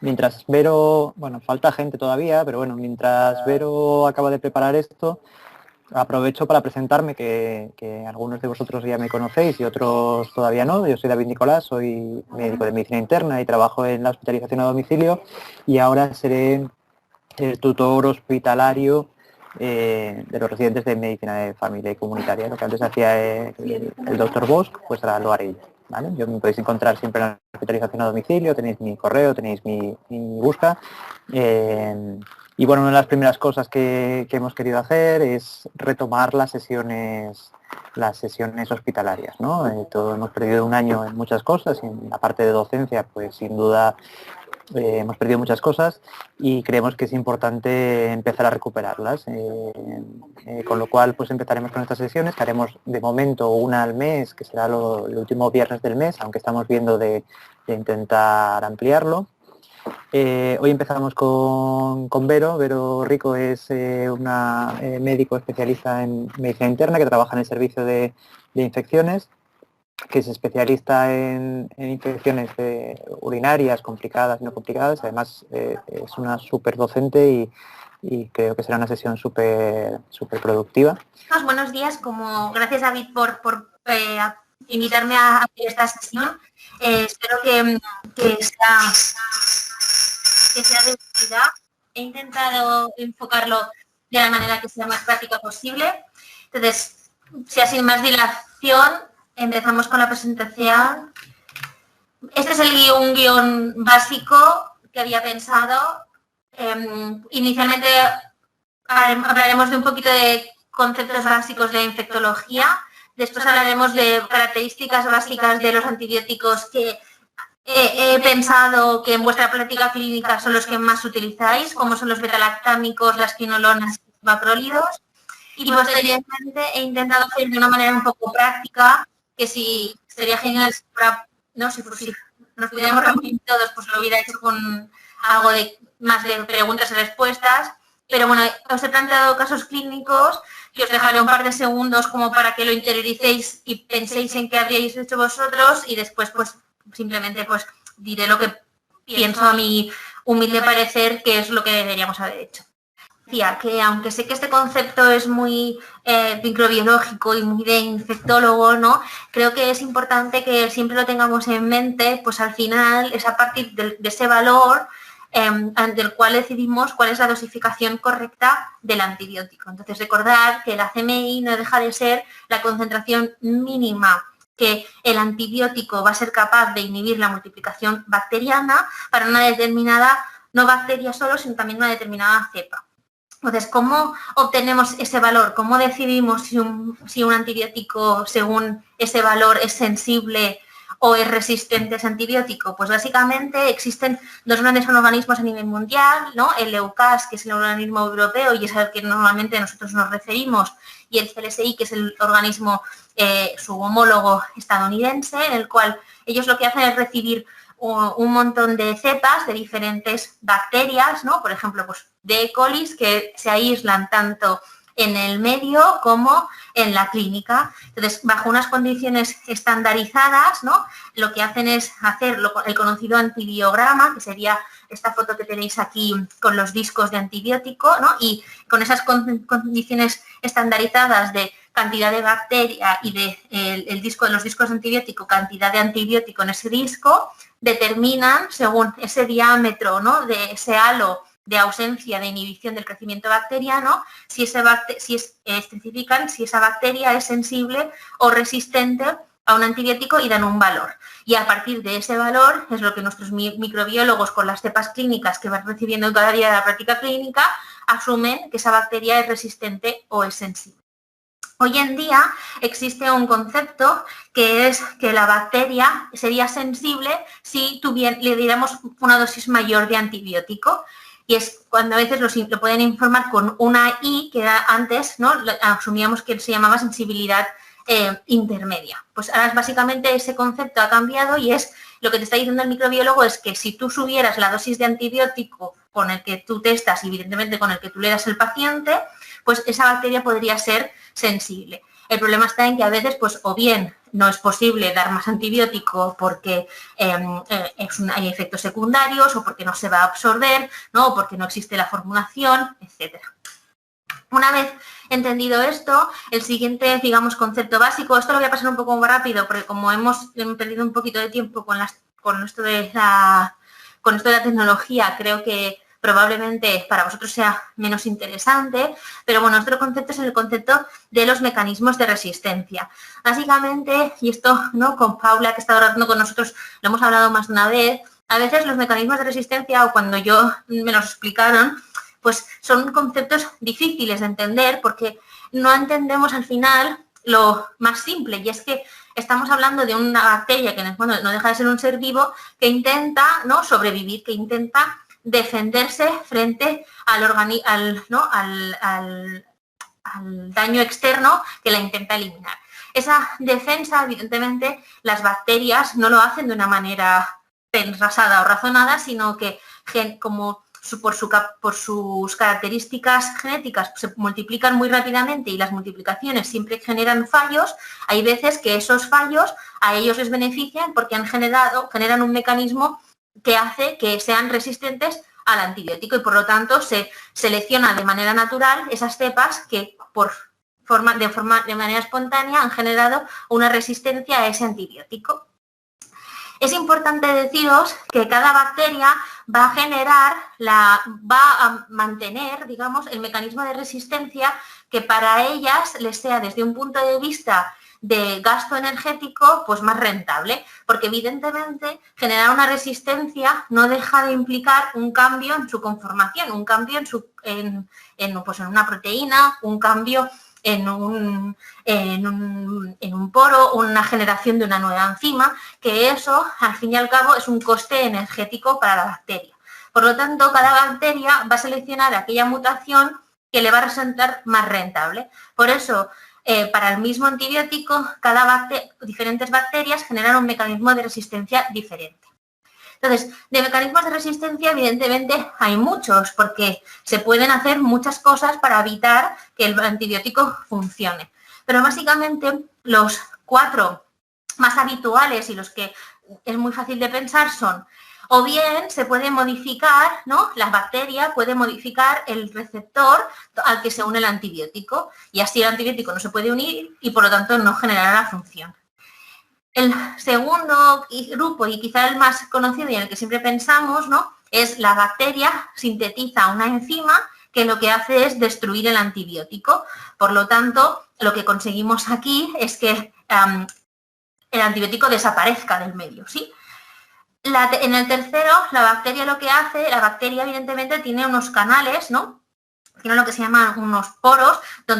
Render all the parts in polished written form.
mientras Vero, bueno, falta gente todavía, pero bueno, mientras Vero acaba de preparar esto, aprovecho para presentarme, que algunos de vosotros ya me conocéis y otros todavía no. Yo soy David Nicolás, soy médico de medicina interna y trabajo en la hospitalización a domicilio, y ahora seré el tutor hospitalario de los residentes de medicina de familia y comunitaria. Lo que antes hacía el doctor Bosch, pues ahora lo haré yo. ¿Vale? Yo me podéis encontrar siempre en la hospitalización a domicilio, tenéis mi correo, tenéis mi busca. Y bueno, una de las primeras cosas que hemos querido hacer es retomar las sesiones hospitalarias, ¿no? Hemos perdido un año en muchas cosas, y en la parte de docencia, pues sin duda hemos perdido muchas cosas, y creemos que es importante empezar a recuperarlas. Con lo cual, pues empezaremos con estas sesiones, que haremos de momento una al mes, que será el último viernes del mes, aunque estamos viendo de intentar ampliarlo. Hoy empezamos con Vero. Vero Rico es una médico especialista en medicina interna que trabaja en el servicio de infecciones, que es especialista en infecciones urinarias complicadas y no complicadas. Además es una súper docente y creo que será una sesión súper productiva. Buenos días, gracias David por invitarme a esta sesión. Espero que sea de utilidad. He intentado enfocarlo de la manera que sea más práctica posible. Entonces, si sin más dilación, empezamos con la presentación. Este es un guión básico que había pensado. Inicialmente hablaremos de un poquito de conceptos básicos de infectología. Después hablaremos de características básicas de los antibióticos que he pensado que en vuestra práctica clínica son los que más utilizáis, como son los betalactámicos, las quinolonas y los macrólidos. Y posteriormente he intentado hacer de una manera un poco práctica, que si sería genial si nos pudiéramos reunir todos, pues lo hubiera hecho con algo más de preguntas y respuestas. Pero bueno, os he planteado casos clínicos que os dejaré un par de segundos como para que lo interioricéis y penséis en qué habríais hecho vosotros, y después pues simplemente pues diré lo que pienso a mi humilde parecer que es lo que deberíamos haber hecho. Decía que aunque sé que este concepto es muy microbiológico y muy de infectólogo, ¿no? Creo que es importante que siempre lo tengamos en mente, pues al final es a partir de ese valor ante el cual decidimos cuál es la dosificación correcta del antibiótico. Entonces, recordar que la CMI no deja de ser la concentración mínima que el antibiótico va a ser capaz de inhibir la multiplicación bacteriana para una determinada, no bacteria solo, sino también una determinada cepa. Entonces, ¿cómo obtenemos ese valor? ¿Cómo decidimos si un antibiótico, según ese valor, es sensible o es resistente a ese antibiótico? Pues básicamente existen dos grandes organismos a nivel mundial, ¿no? El EUCAS, que es el organismo europeo y es al que normalmente nosotros nos referimos, y el CLSI, que es el organismo, su homólogo estadounidense, en el cual ellos lo que hacen es recibir un montón de cepas de diferentes bacterias, ¿no? Por ejemplo, pues de E. coli, que se aíslan tanto en el medio como en la clínica. Entonces, bajo unas condiciones estandarizadas, ¿no? Lo que hacen es hacer el conocido antibiograma, que sería esta foto que tenéis aquí con los discos de antibiótico, ¿no? Y con esas condiciones estandarizadas de cantidad de bacteria y de los discos de antibiótico, cantidad de antibiótico en ese disco, determinan, según ese diámetro, ¿no? De ese halo de ausencia de inhibición del crecimiento bacteriano, especifican si esa bacteria es sensible o resistente a un antibiótico y dan un valor. Y a partir de ese valor es lo que nuestros microbiólogos, con las cepas clínicas que van recibiendo cada día de la práctica clínica, asumen que esa bacteria es resistente o es sensible. Hoy en día existe un concepto que es que la bacteria sería sensible si le diéramos una dosis mayor de antibiótico. Y es cuando a veces lo pueden informar con una I, que antes, ¿no? Asumíamos que se llamaba sensibilidad intermedia. Pues ahora básicamente ese concepto ha cambiado, y es lo que te está diciendo el microbiólogo es que si tú subieras la dosis de antibiótico con el que tú testas y evidentemente con el que tú le das al paciente, pues esa bacteria podría ser sensible. El problema está en que a veces, pues, o bien no es posible dar más antibiótico porque hay efectos secundarios o porque no se va a absorber, ¿no? O porque no existe la formulación, etcétera. Una vez entendido esto, el siguiente, digamos, concepto básico, esto lo voy a pasar un poco más rápido porque como hemos perdido un poquito de tiempo con esto de la tecnología, creo que probablemente para vosotros sea menos interesante, pero bueno, otro concepto es el concepto de los mecanismos de resistencia. Básicamente, y esto, ¿no?, con Paula, que está hablando con nosotros, lo hemos hablado más de una vez, a veces los mecanismos de resistencia, o cuando me los explicaron, pues son conceptos difíciles de entender porque no entendemos al final lo más simple, y es que estamos hablando de una bacteria que en el fondo no deja de ser un ser vivo que intenta, ¿no?, sobrevivir, que intenta defenderse frente al daño externo que la intenta eliminar. Esa defensa, evidentemente, las bacterias no lo hacen de una manera pensada o razonada, sino que como por sus características genéticas se multiplican muy rápidamente y las multiplicaciones siempre generan fallos. Hay veces que esos fallos a ellos les benefician porque generan un mecanismo que hace que sean resistentes al antibiótico y por lo tanto se selecciona de manera natural esas cepas que de manera espontánea han generado una resistencia a ese antibiótico. Es importante deciros que cada bacteria va a mantener, digamos, el mecanismo de resistencia que para ellas les sea desde un punto de vista de gasto energético, pues más rentable, porque evidentemente generar una resistencia no deja de implicar un cambio en su conformación, un cambio en una proteína, un cambio en un poro, una generación de una nueva enzima, que eso, al fin y al cabo, es un coste energético para la bacteria. Por lo tanto, cada bacteria va a seleccionar aquella mutación que le va a resultar más rentable. Por eso, para el mismo antibiótico, diferentes bacterias generan un mecanismo de resistencia diferente. Entonces, de mecanismos de resistencia, evidentemente, hay muchos, porque se pueden hacer muchas cosas para evitar que el antibiótico funcione. Pero básicamente, los 4 más habituales y los que es muy fácil de pensar son, o bien se puede modificar, ¿no?, la bacteria puede modificar el receptor al que se une el antibiótico, y así el antibiótico no se puede unir y, por lo tanto, no generará la función. El segundo grupo, y quizá el más conocido y en el que siempre pensamos, ¿no?, es la bacteria sintetiza una enzima que lo que hace es destruir el antibiótico. Por lo tanto, lo que conseguimos aquí es que el antibiótico desaparezca del medio, ¿sí? En el tercero, la bacteria lo que hace, la bacteria evidentemente tiene unos canales, ¿no?, tiene lo que se llaman unos poros por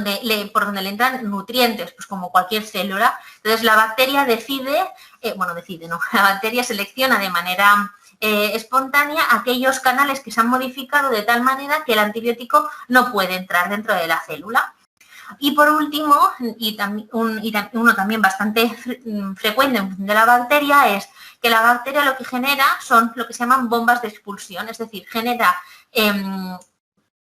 donde le entran nutrientes, pues como cualquier célula. Entonces la bacteria la bacteria selecciona de manera espontánea aquellos canales que se han modificado de tal manera que el antibiótico no puede entrar dentro de la célula. Y por último, uno también bastante frecuente de la bacteria es que la bacteria lo que genera son lo que se llaman bombas de expulsión, es decir, genera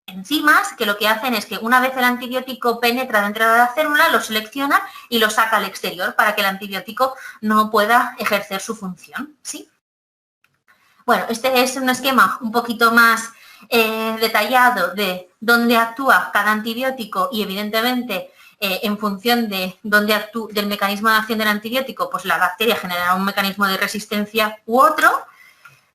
enzimas que lo que hacen es que una vez el antibiótico penetra dentro de la célula, lo selecciona y lo saca al exterior para que el antibiótico no pueda ejercer su función, ¿sí? Bueno, este es un esquema un poquito más detallado de dónde actúa cada antibiótico y evidentemente en función de del mecanismo de acción del antibiótico, pues la bacteria generará un mecanismo de resistencia u otro,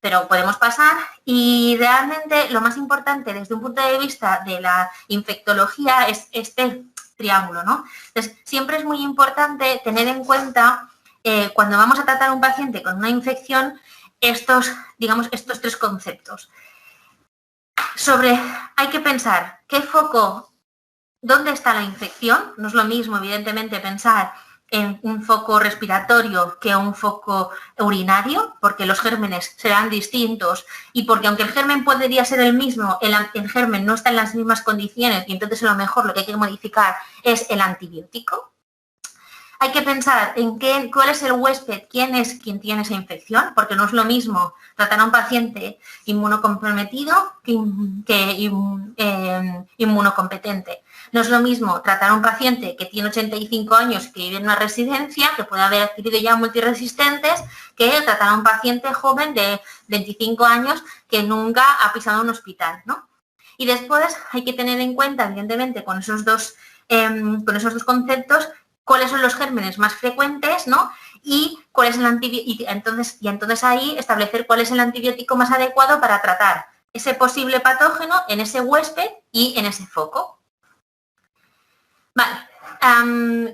pero podemos pasar. Y realmente lo más importante desde un punto de vista de la infectología es este triángulo, ¿no? Entonces, siempre es muy importante tener en cuenta cuando vamos a tratar a un paciente con una infección estos 3 conceptos. Hay que pensar dónde está la infección. No es lo mismo, evidentemente, pensar en un foco respiratorio que un foco urinario, porque los gérmenes serán distintos y porque aunque el germen podría ser el mismo, el germen no está en las mismas condiciones y entonces a lo mejor lo que hay que modificar es el antibiótico. hay que pensar en cuál es el huésped, quién es quien tiene esa infección, porque no es lo mismo tratar a un paciente inmunocomprometido que inmunocompetente. No es lo mismo tratar a un paciente que tiene 85 años, que vive en una residencia, que puede haber adquirido ya multiresistentes, que tratar a un paciente joven de 25 años que nunca ha pisado un hospital, ¿no? Y después hay que tener en cuenta, evidentemente, con esos dos conceptos, cuáles son los gérmenes más frecuentes, ¿no? Y cuál es el antibiótico, y entonces ahí establecer cuál es el antibiótico más adecuado para tratar ese posible patógeno en ese huésped y en ese foco. Vale.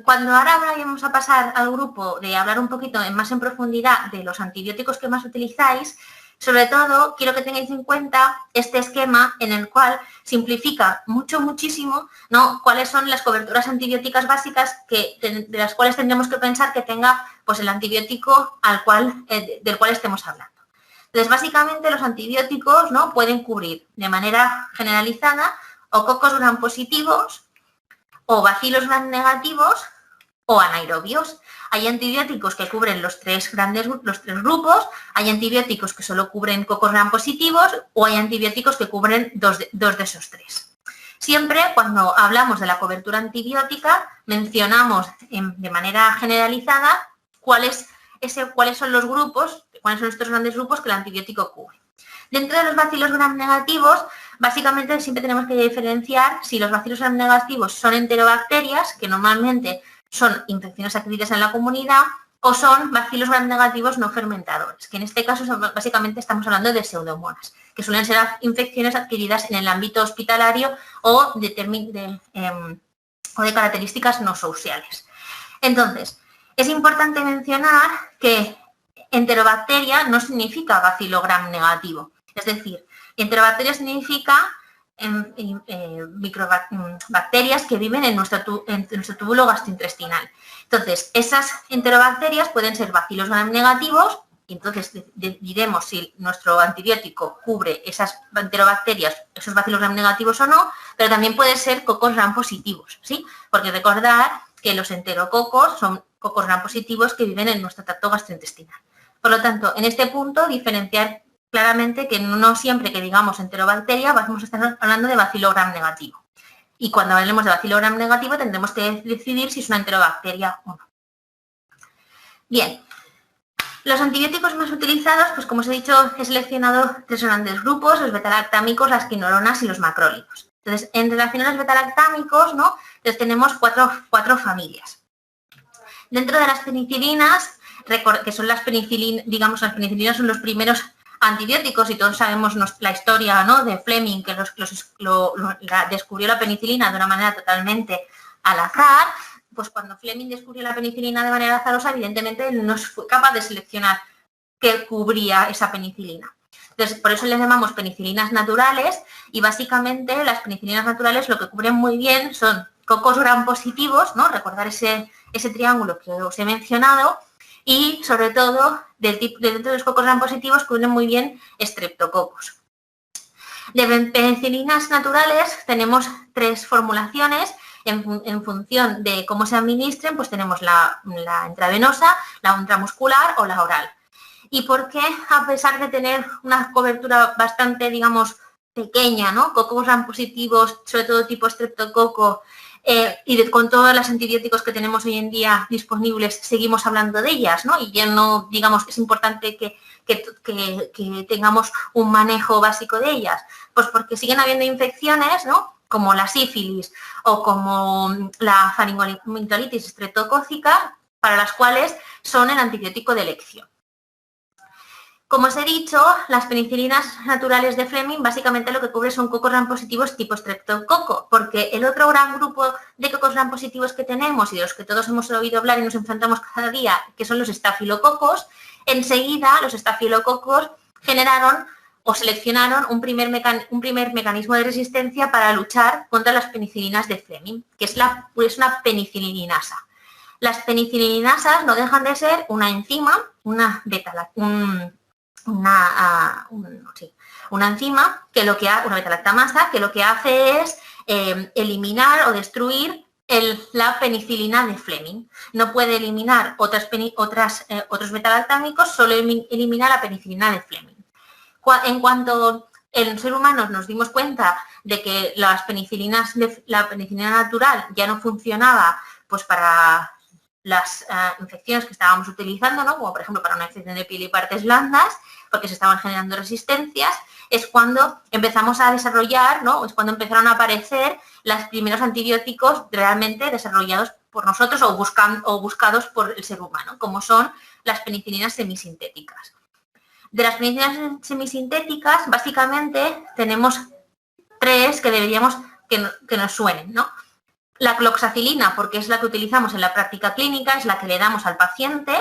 Cuando ahora vayamos a pasar al grupo de hablar un poquito más en profundidad de los antibióticos que más utilizáis, sobre todo, quiero que tengáis en cuenta este esquema en el cual simplifica muchísimo, ¿no?, cuáles son las coberturas antibióticas básicas de las cuales tendremos que pensar que tenga pues, el antibiótico del cual estemos hablando. Entonces, básicamente, los antibióticos, ¿no?, pueden cubrir de manera generalizada o cocos gram positivos, o bacilos gram negativos, o anaerobios. Hay antibióticos que cubren los tres grupos, hay antibióticos que solo cubren cocos gram positivos o hay antibióticos que cubren dos de esos tres. Siempre cuando hablamos de la cobertura antibiótica mencionamos de manera generalizada cuáles son los grupos, cuáles son estos grandes grupos que el antibiótico cubre. Dentro de los bacilos gram negativos, básicamente siempre tenemos que diferenciar si los bacilos gram negativos son enterobacterias, que normalmente son infecciones adquiridas en la comunidad, o son bacilos gram negativos no fermentadores, que en este caso básicamente estamos hablando de pseudomonas, que suelen ser infecciones adquiridas en el ámbito hospitalario o de características no sociales. Entonces, es importante mencionar que enterobacteria no significa bacilo gram negativo, es decir, enterobacteria significa bacterias que viven en nuestro túbulo gastrointestinal. Entonces, esas enterobacterias pueden ser bacilos gram negativos, y entonces diremos si nuestro antibiótico cubre esas enterobacterias, esos bacilos gram negativos o no, pero también puede ser cocos gram positivos, ¿sí? Porque recordad que los enterococos son cocos gram positivos que viven en nuestro tracto gastrointestinal. Por lo tanto, en este punto, diferenciar claramente que no siempre que digamos enterobacteria vamos a estar hablando de bacilo gram negativo. Y cuando hablemos de bacilo gram negativo tendremos que decidir si es una enterobacteria o no. Bien, los antibióticos más utilizados, pues como os he dicho, he seleccionado tres grandes grupos, los betalactámicos, las quinolonas y los macrólidos. Entonces, en relación a los betalactámicos, ¿no?, entonces tenemos cuatro familias. Dentro de las penicilinas, que son las penicilinas, digamos, las penicilinas son los primeros antibióticos y todos sabemos la historia, ¿no?, de Fleming, que descubrió la penicilina de una manera totalmente al azar. Pues cuando Fleming descubrió la penicilina de manera azarosa, evidentemente él no fue capaz de seleccionar qué cubría esa penicilina. Entonces, por eso les llamamos penicilinas naturales y básicamente las penicilinas naturales lo que cubren muy bien son cocos gram positivos, ¿no?, recordar ese triángulo que os he mencionado, y sobre todo dentro de los cocos gram positivos cubren muy bien estreptococos. De penicilinas naturales tenemos tres formulaciones en función de cómo se administren, pues tenemos la intravenosa, la intramuscular o la oral. ¿Y por qué, a pesar de tener una cobertura bastante, digamos, pequeña, ¿no?, cocos gram positivos, sobre todo tipo estreptococo, con todos los antibióticos que tenemos hoy en día disponibles, seguimos hablando de ellas, ¿no? Y ya no, digamos, es importante que tengamos un manejo básico de ellas. Pues porque siguen habiendo infecciones, ¿no?, como la sífilis o como la faringoamigdalitis estreptocócica, para las cuales son el antibiótico de elección. Como os he dicho, las penicilinas naturales de Fleming básicamente lo que cubre son cocos gram positivos tipo estreptococo, porque el otro gran grupo de cocos gram positivos que tenemos y de los que todos hemos oído hablar y nos enfrentamos cada día, que son los estafilococos, enseguida los estafilococos generaron o seleccionaron un primer mecanismo de resistencia para luchar contra las penicilinas de Fleming, que es una penicilinasa. Las penicilinasas no dejan de ser una enzima, una enzima una betalactamasa que lo que hace es eliminar o destruir la penicilina de Fleming. No puede eliminar otros beta-lactámicos, solo elimina la penicilina de Fleming. En cuanto en ser humanos nos dimos cuenta de que la penicilina natural ya no funcionaba pues para las infecciones que estábamos utilizando, ¿no? Como por ejemplo para una infección de piel y partes blandas, porque se estaban generando resistencias, es cuando empezamos a desarrollar, ¿no? Es cuando empezaron a aparecer los primeros antibióticos realmente desarrollados por nosotros o buscados por el ser humano, como son las penicilinas semisintéticas. De las penicilinas semisintéticas, básicamente tenemos 3 que deberíamos que nos suenen, ¿no? La cloxacilina, porque es la que utilizamos en la práctica clínica, es la que le damos al paciente,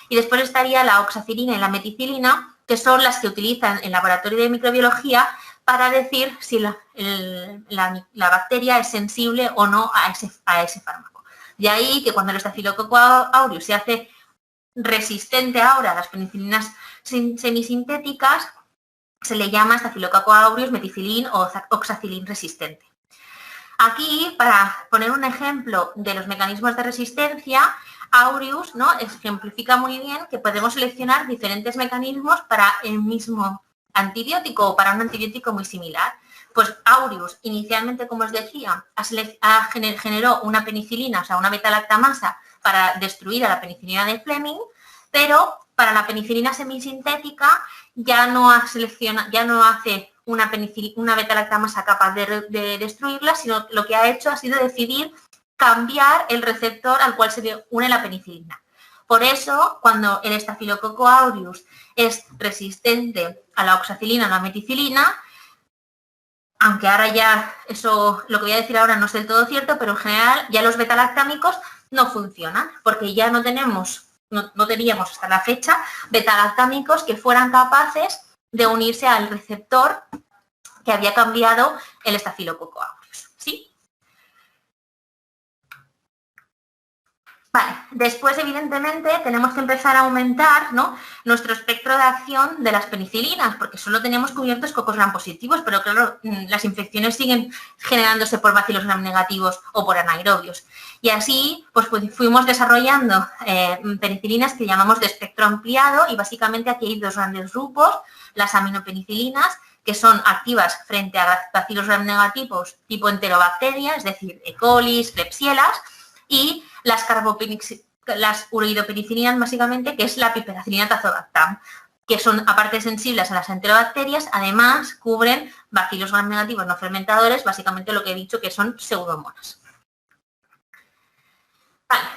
y después estaría la oxacilina y la meticilina, que son las que utilizan en el laboratorio de microbiología para decir si la bacteria es sensible o no a ese fármaco. De ahí que cuando el Staphylococcus aureus se hace resistente ahora a las penicilinas semisintéticas, se le llama Staphylococcus aureus meticilin o oxacilin resistente. Aquí, para poner un ejemplo de los mecanismos de resistencia, aureus, ¿no?, ejemplifica muy bien que podemos seleccionar diferentes mecanismos para el mismo antibiótico o para un antibiótico muy similar. Pues aureus, inicialmente, como os decía, generó una penicilina, o sea, una beta-lactamasa para destruir a la penicilina de Fleming, pero para la penicilina semisintética ya no hace una beta-lactamasa capaz de destruirla, sino lo que ha hecho ha sido decidir cambiar el receptor al cual se une la penicilina. Por eso, cuando el Staphylococcus aureus es resistente a la oxacilina o la meticilina, aunque ahora ya eso, lo que voy a decir ahora no es del todo cierto, pero en general ya los beta-lactámicos no funcionan, porque ya no teníamos hasta la fecha beta-lactámicos que fueran capaces de unirse al receptor que había cambiado el Staphylococcus aureus, ¿sí? Vale, después evidentemente tenemos que empezar a aumentar, ¿no?, nuestro espectro de acción de las penicilinas, porque solo tenemos cubiertos cocos gram positivos, pero claro, las infecciones siguen generándose por bacilos gram negativos o por anaerobios. Y así pues fuimos desarrollando penicilinas que llamamos de espectro ampliado, y básicamente aquí hay 2 grandes grupos: las aminopenicilinas, que son activas frente a bacilos gram negativos tipo enterobacteria, es decir, E. coli, Klebsiellas, y las uroidopenicilinas, básicamente, que es la piperacilina tazobactam, que son, aparte sensibles a las enterobacterias, además cubren bacilos gram negativos no fermentadores, básicamente lo que he dicho que son pseudomonas. Vale.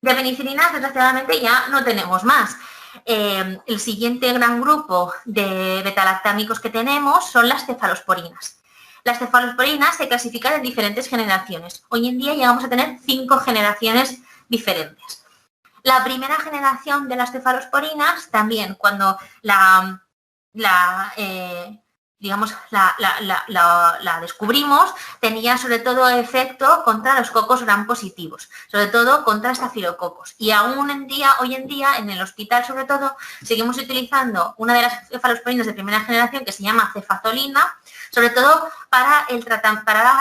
De penicilinas, desgraciadamente, ya no tenemos más. El siguiente gran grupo de betalactámicos que tenemos son las cefalosporinas. Las cefalosporinas se clasifican en diferentes generaciones. Hoy en día llegamos a tener 5 generaciones diferentes. La primera generación de las cefalosporinas, también cuando la descubrimos, tenía sobre todo efecto contra los cocos gram positivos, sobre todo contra estafilococos. Y aún hoy en día, en el hospital sobre todo, seguimos utilizando una de las cefalosporinas de primera generación que se llama cefazolina, sobre todo para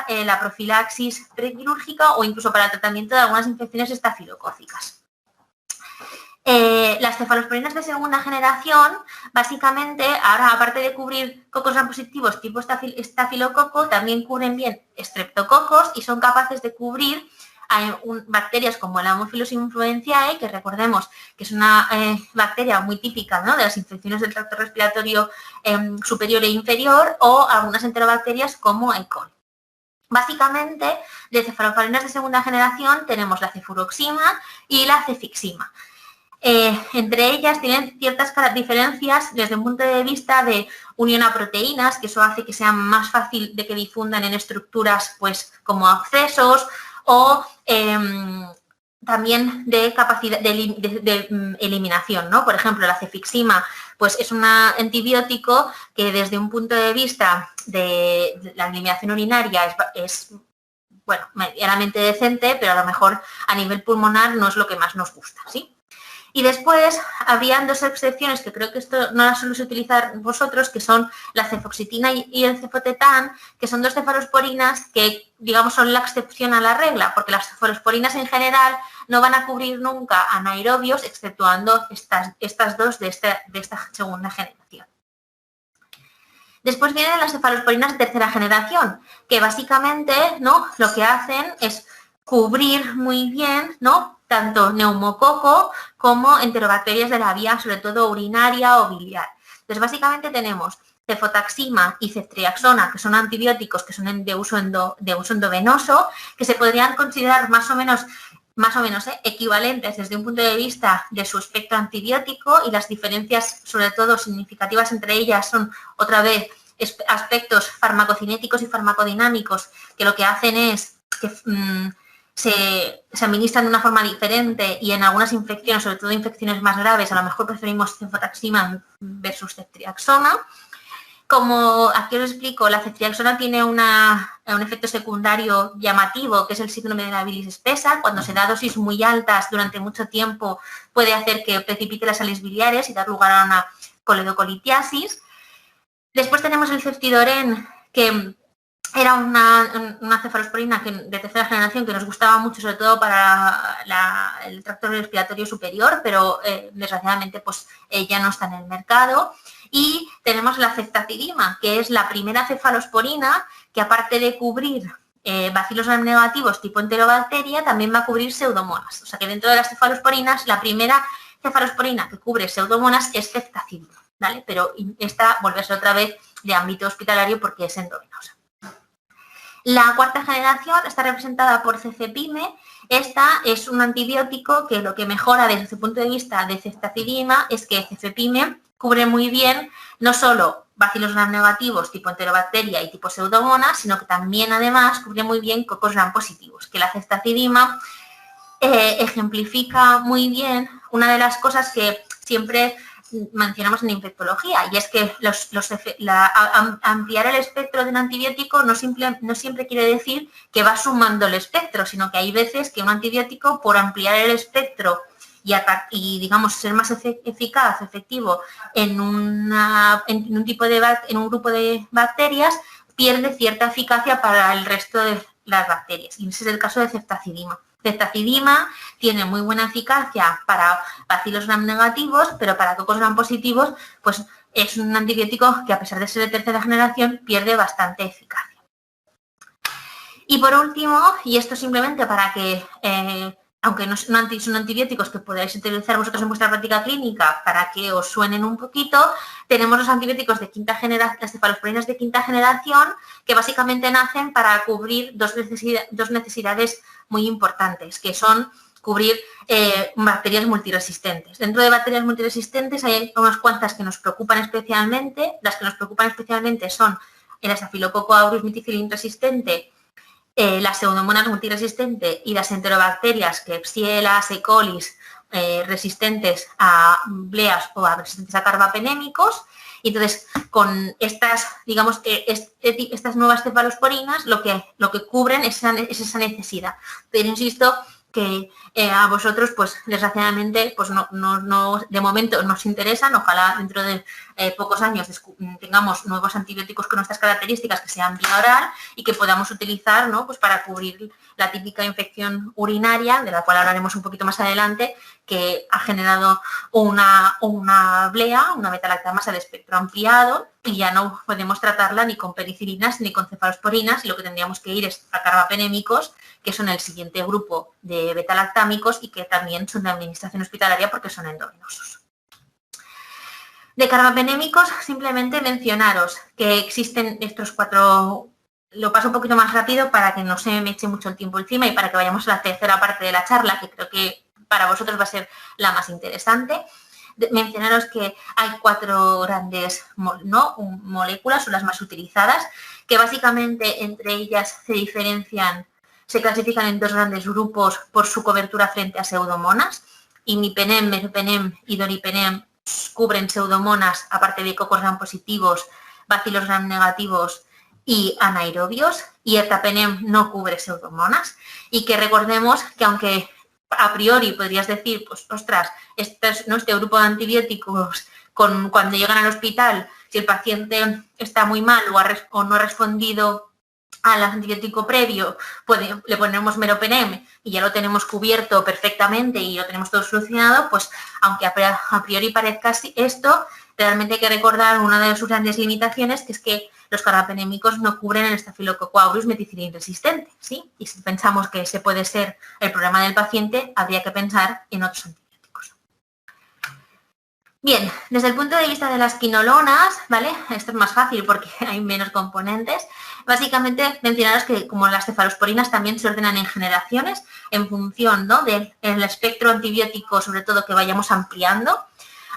la profilaxis prequirúrgica o incluso para el tratamiento de algunas infecciones estafilocócicas. Las cefalosporinas de segunda generación, básicamente, ahora aparte de cubrir cocos gram positivos tipo estafilococo, también cubren bien estreptococos y son capaces de cubrir bacterias como el Haemophilus influenzae, que recordemos que es una bacteria muy típica, ¿no?, de las infecciones del tracto respiratorio superior e inferior, o algunas enterobacterias como E. coli. Básicamente, de cefalosporinas de segunda generación tenemos la cefuroxima y la cefixima. Entre ellas tienen ciertas diferencias desde un punto de vista de unión a proteínas, que eso hace que sea más fácil de que difundan en estructuras pues como abscesos, o también de capacidad de eliminación, ¿no? Por ejemplo, la cefixima pues es un antibiótico que desde un punto de vista de la eliminación urinaria es bueno, medianamente decente, pero a lo mejor a nivel pulmonar no es lo que más nos gusta, ¿sí? Y después habrían dos excepciones que creo que esto no las soléis utilizar vosotros, que son la cefoxitina y el cefotetán, que son dos cefalosporinas que, digamos, son la excepción a la regla, porque las cefalosporinas en general no van a cubrir nunca anaerobios, exceptuando estas dos de esta segunda generación. Después vienen las cefalosporinas de tercera generación, que básicamente, ¿no?, lo que hacen es cubrir muy bien, ¿no?, tanto neumococo como enterobacterias de la vía, sobre todo urinaria o biliar. Entonces, básicamente tenemos cefotaxima y ceftriaxona, que son antibióticos que son de uso endovenoso, que se podrían considerar más o menos equivalentes desde un punto de vista de su espectro antibiótico, y las diferencias, sobre todo significativas entre ellas, son otra vez aspectos farmacocinéticos y farmacodinámicos, que lo que hacen es que se administran de una forma diferente, y en algunas infecciones, sobre todo infecciones más graves, a lo mejor preferimos cefotaxima versus ceftriaxona. Como aquí os explico, la ceftriaxona tiene un efecto secundario llamativo, que es el síndrome de la bilis espesa. Cuando se da dosis muy altas durante mucho tiempo, puede hacer que precipite las sales biliares y dar lugar a una coledocolitiasis. Después tenemos el ceftidoren, que era una cefalosporina de tercera generación que nos gustaba mucho, sobre todo para el tracto respiratorio superior, pero desgraciadamente pues, ya no está en el mercado. Y tenemos la ceftazidima, que es la primera cefalosporina que, aparte de cubrir bacilos gram negativos tipo enterobacteria, también va a cubrir pseudomonas. O sea que dentro de las cefalosporinas, la primera cefalosporina que cubre pseudomonas es ceftazidima, ¿vale? Pero esta vuelve a ser otra vez de ámbito hospitalario porque es endovenosa. La cuarta generación está representada por cefepime. Esta es un antibiótico que lo que mejora desde su punto de vista de ceftazidima es que cefepime cubre muy bien no solo bacilos gram negativos tipo enterobacteria y tipo pseudomonas, sino que también además cubre muy bien cocos gram positivos, que la ceftazidima ejemplifica muy bien una de las cosas que siempre mencionamos en infectología, y es que ampliar el espectro de un antibiótico no siempre quiere decir que va sumando el espectro, sino que hay veces que un antibiótico, por ampliar el espectro y digamos ser más eficaz, efectivo en un grupo de bacterias, pierde cierta eficacia para el resto de las bacterias. Y ese es el caso de ceftazidima. Ceftazidima tiene muy buena eficacia para bacilos gram negativos, pero para cocos gram positivos, pues es un antibiótico que, a pesar de ser de tercera generación, pierde bastante eficacia. Y por último, y esto simplemente para que, aunque no son antibióticos que podáis utilizar vosotros en vuestra práctica clínica, para que os suenen un poquito, tenemos los antibióticos de quinta generación, las cefalosporinas de quinta generación, que básicamente nacen para cubrir dos necesidades muy importantes, que son cubrir bacterias multiresistentes. Dentro de bacterias multiresistentes hay unas cuantas que nos preocupan especialmente. Las que nos preocupan especialmente son el Staphylococcus aureus meticilin resistente, las pseudomonas multiresistente y las enterobacterias, Klebsiella, E. coli, resistentes a bleas o resistentes a carbapenémicos. Y entonces, con estas, digamos, estas nuevas cefalosporinas, lo que cubren es esa necesidad. Pero insisto que a vosotros, pues desgraciadamente, pues no de momento nos interesan. Ojalá dentro de pocos años tengamos nuevos antibióticos con nuestras características que sean vía oral y que podamos utilizar, ¿no?, pues para cubrir la típica infección urinaria, de la cual hablaremos un poquito más adelante, que ha generado una blea, una beta-lactamasa de espectro ampliado, y ya no podemos tratarla ni con penicilinas ni con cefalosporinas, y lo que tendríamos que ir es a carbapenémicos, que son el siguiente grupo de beta-lactámicos y que también son de administración hospitalaria porque son endovenosos. De carbapenémicos, simplemente mencionaros que existen estos cuatro. Lo paso un poquito más rápido para que no se me eche mucho el tiempo encima y para que vayamos a la tercera parte de la charla, que creo que para vosotros va a ser la más interesante. Mencionaros que hay 4 grandes moléculas, son las más utilizadas, que básicamente entre ellas se clasifican en 2 grandes grupos por su cobertura frente a pseudomonas. Imipenem, meropenem y doripenem cubren pseudomonas, aparte de cocos gram positivos, bacilos gram negativos y anaerobios, y ertapenem no cubre pseudomonas. Y que recordemos que, aunque a priori podrías decir, pues ostras, este grupo de antibióticos cuando llegan al hospital, si el paciente está muy mal o no ha respondido al antibiótico previo, le ponemos meropenem y ya lo tenemos cubierto perfectamente y lo tenemos todo solucionado, pues aunque a priori parezca esto, realmente hay que recordar una de sus grandes limitaciones, que es que los carbapenémicos no cubren el Staphylococcus aureus meticilin resistente, ¿sí? Y si pensamos que ese puede ser el problema del paciente, habría que pensar en otros antibióticos. Bien, desde el punto de vista de las quinolonas, ¿vale? Esto es más fácil porque hay menos componentes. Básicamente, mencionaros que como las cefalosporinas también se ordenan en generaciones en función, ¿no?, del espectro antibiótico, sobre todo, que vayamos ampliando.